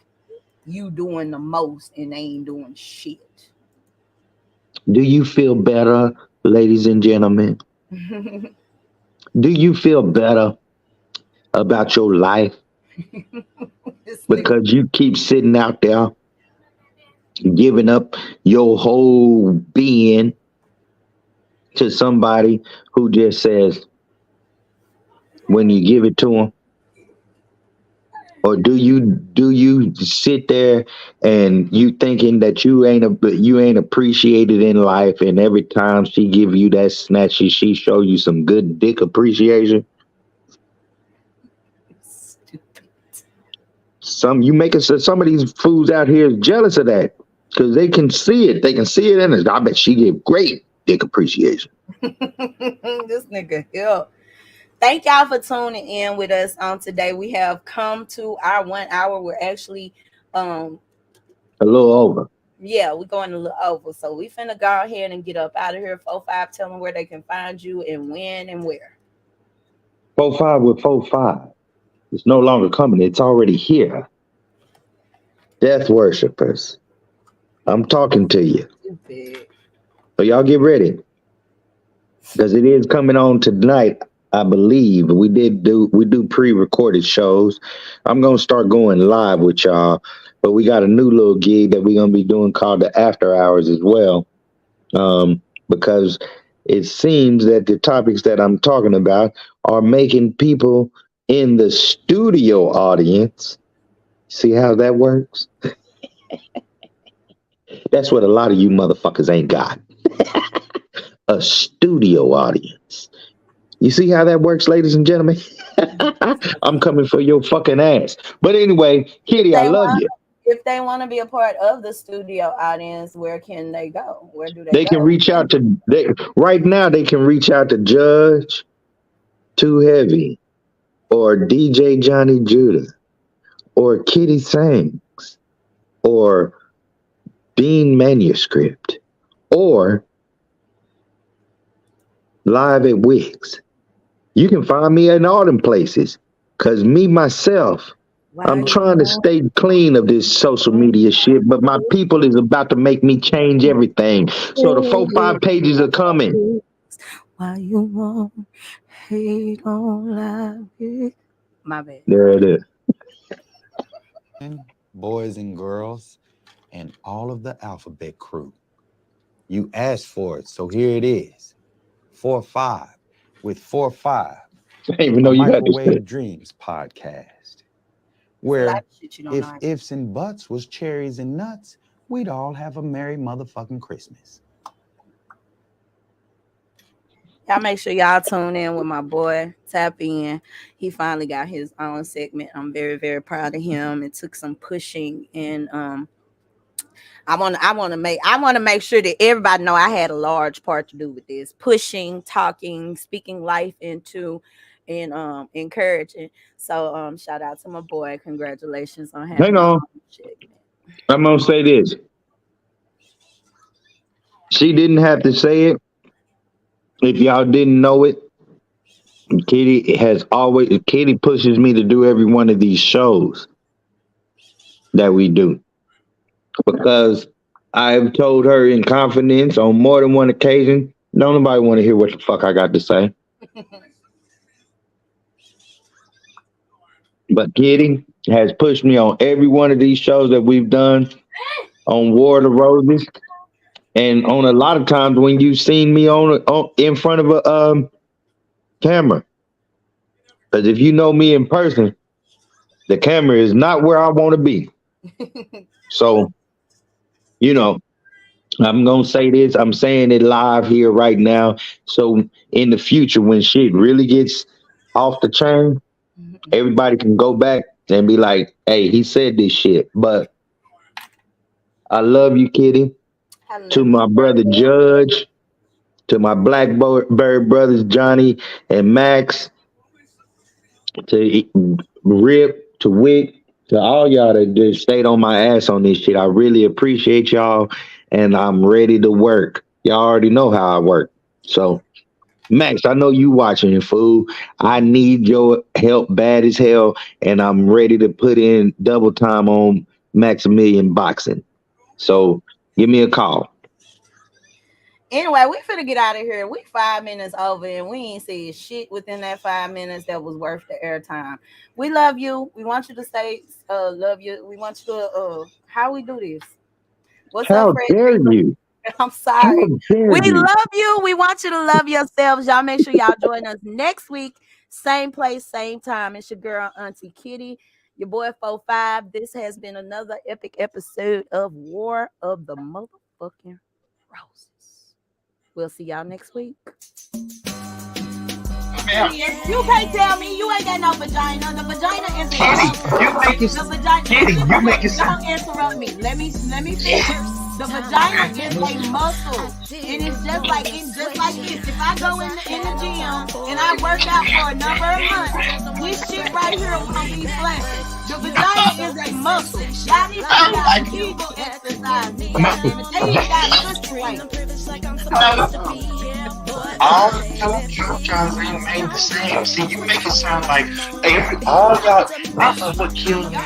you doing the most and they ain't doing shit. Do you feel better, ladies and gentlemen? Do you feel better about your life because you keep sitting out there giving up your whole being to somebody who just says when you give it to them? Or do you sit there and you thinking that you ain't appreciated in life, and every time she give you that snatch, she show you some good dick appreciation? Some of these fools out here is jealous of that because they can see it. They can see it in it. I bet she give great dick appreciation. This nigga here. Thank y'all for tuning in with us on today. We have come to our 1 hour. We're actually a little over. Yeah, we're going a little over. So we finna go ahead and get up out of here. 45, tell them where they can find you and when and where. 45 with 45. It's no longer coming. It's already here. Death worshippers. I'm talking to you. Stupid. So y'all get ready. Because it is coming on tonight, I believe. We do pre-recorded shows. I'm gonna start going live with y'all, but we got a new little gig that we're gonna be doing called the After Hours as well. Because it seems that the topics that I'm talking about are making people in the studio audience. See how that works? That's what a lot of you motherfuckers ain't got. A studio audience. You see how that works, ladies and gentlemen? I'm coming for your fucking ass. But anyway, Kiddy, I love you. If they want to be a part of the studio audience, where can they go? Where do They go? can reach out to right now. They can reach out to Judge Too Heavy, or DJ Johnny Judah, or Kiddy Sings, or Bean Manuscript, or Live at Wigs. You can find me in all them places. Cause me myself, I'm trying to stay clean of this social media shit, but my people is about to make me change everything. So the 4-5 pages are coming. Why you won't hate on live? My bad. There it is. Boys and girls, and all of the alphabet crew. You asked for it, so here it is. 4-5 with 4-5. I didn't even know you had this. Microwave Dreams podcast, where if ifs and buts was cherries and nuts, we'd all have a merry motherfucking Christmas. Y'all make sure y'all tune in with my boy. Tap in. He finally got his own segment. I'm very, very proud of him. It took some pushing, and I want to make sure that everybody know I had a large part to do with this. Pushing, talking, speaking life into, and encouraging. So shout out to my boy. Congratulations on having. Hang on. I'm gonna say this. She didn't have to say it. If y'all didn't know it, Kiddy pushes me to do every one of these shows that we do. Because I've told her in confidence on more than one occasion, don't nobody want to hear what the fuck I got to say. But Kiddy has pushed me on every one of these shows that we've done on War of the Roses. And on a lot of times when you've seen me on in front of a camera. Because if you know me in person, The camera is not where I want to be. So, you know, I'm gonna say this. I'm saying it live here right now. So in the future, when shit really gets off the chain, everybody can go back and be like, "Hey, he said this shit." But I love you, Kitty. I To love you, my brother brother. Judge, to my Blackbird brothers Johnny and Max, to Rip, to Wick, to all y'all that just stayed on my ass on this shit. I really appreciate y'all, and I'm ready to work. Y'all already know how I work. So, Max, I know you watching, fool. I need your help bad as hell, and I'm ready to put in double time on Maximilian Boxing. So, give me a call. Anyway, we finna get out of here. We 5 minutes over and we ain't said shit within that 5 minutes that was worth the airtime. We love you. We want you to stay love you. We want you to how we do this. What's up, How dare Frederica? you? I'm How sorry. dare We you? love you. We want you to love yourselves. Y'all make sure y'all join us next week. Same place, same time. It's your girl, Auntie Kitty, your boy 45. This has been another epic episode of War of the Motherfucking Roses. We'll see y'all next week. You can't tell me you ain't got no vagina. The vagina is Kitty, you make it. the vagina. Kitty, you make it sound. Don't interrupt me. Let me finish. The vagina is a muscle, and it's just like this. If I go in the gym and I work out for a number of months, this shit right here will be flashing. The vagina is a muscle. Y'all need to got Kegel exercise. They ain't got push weight. All your jobs ain't made the same. See, you make it sound like all y'all. That's what killed me.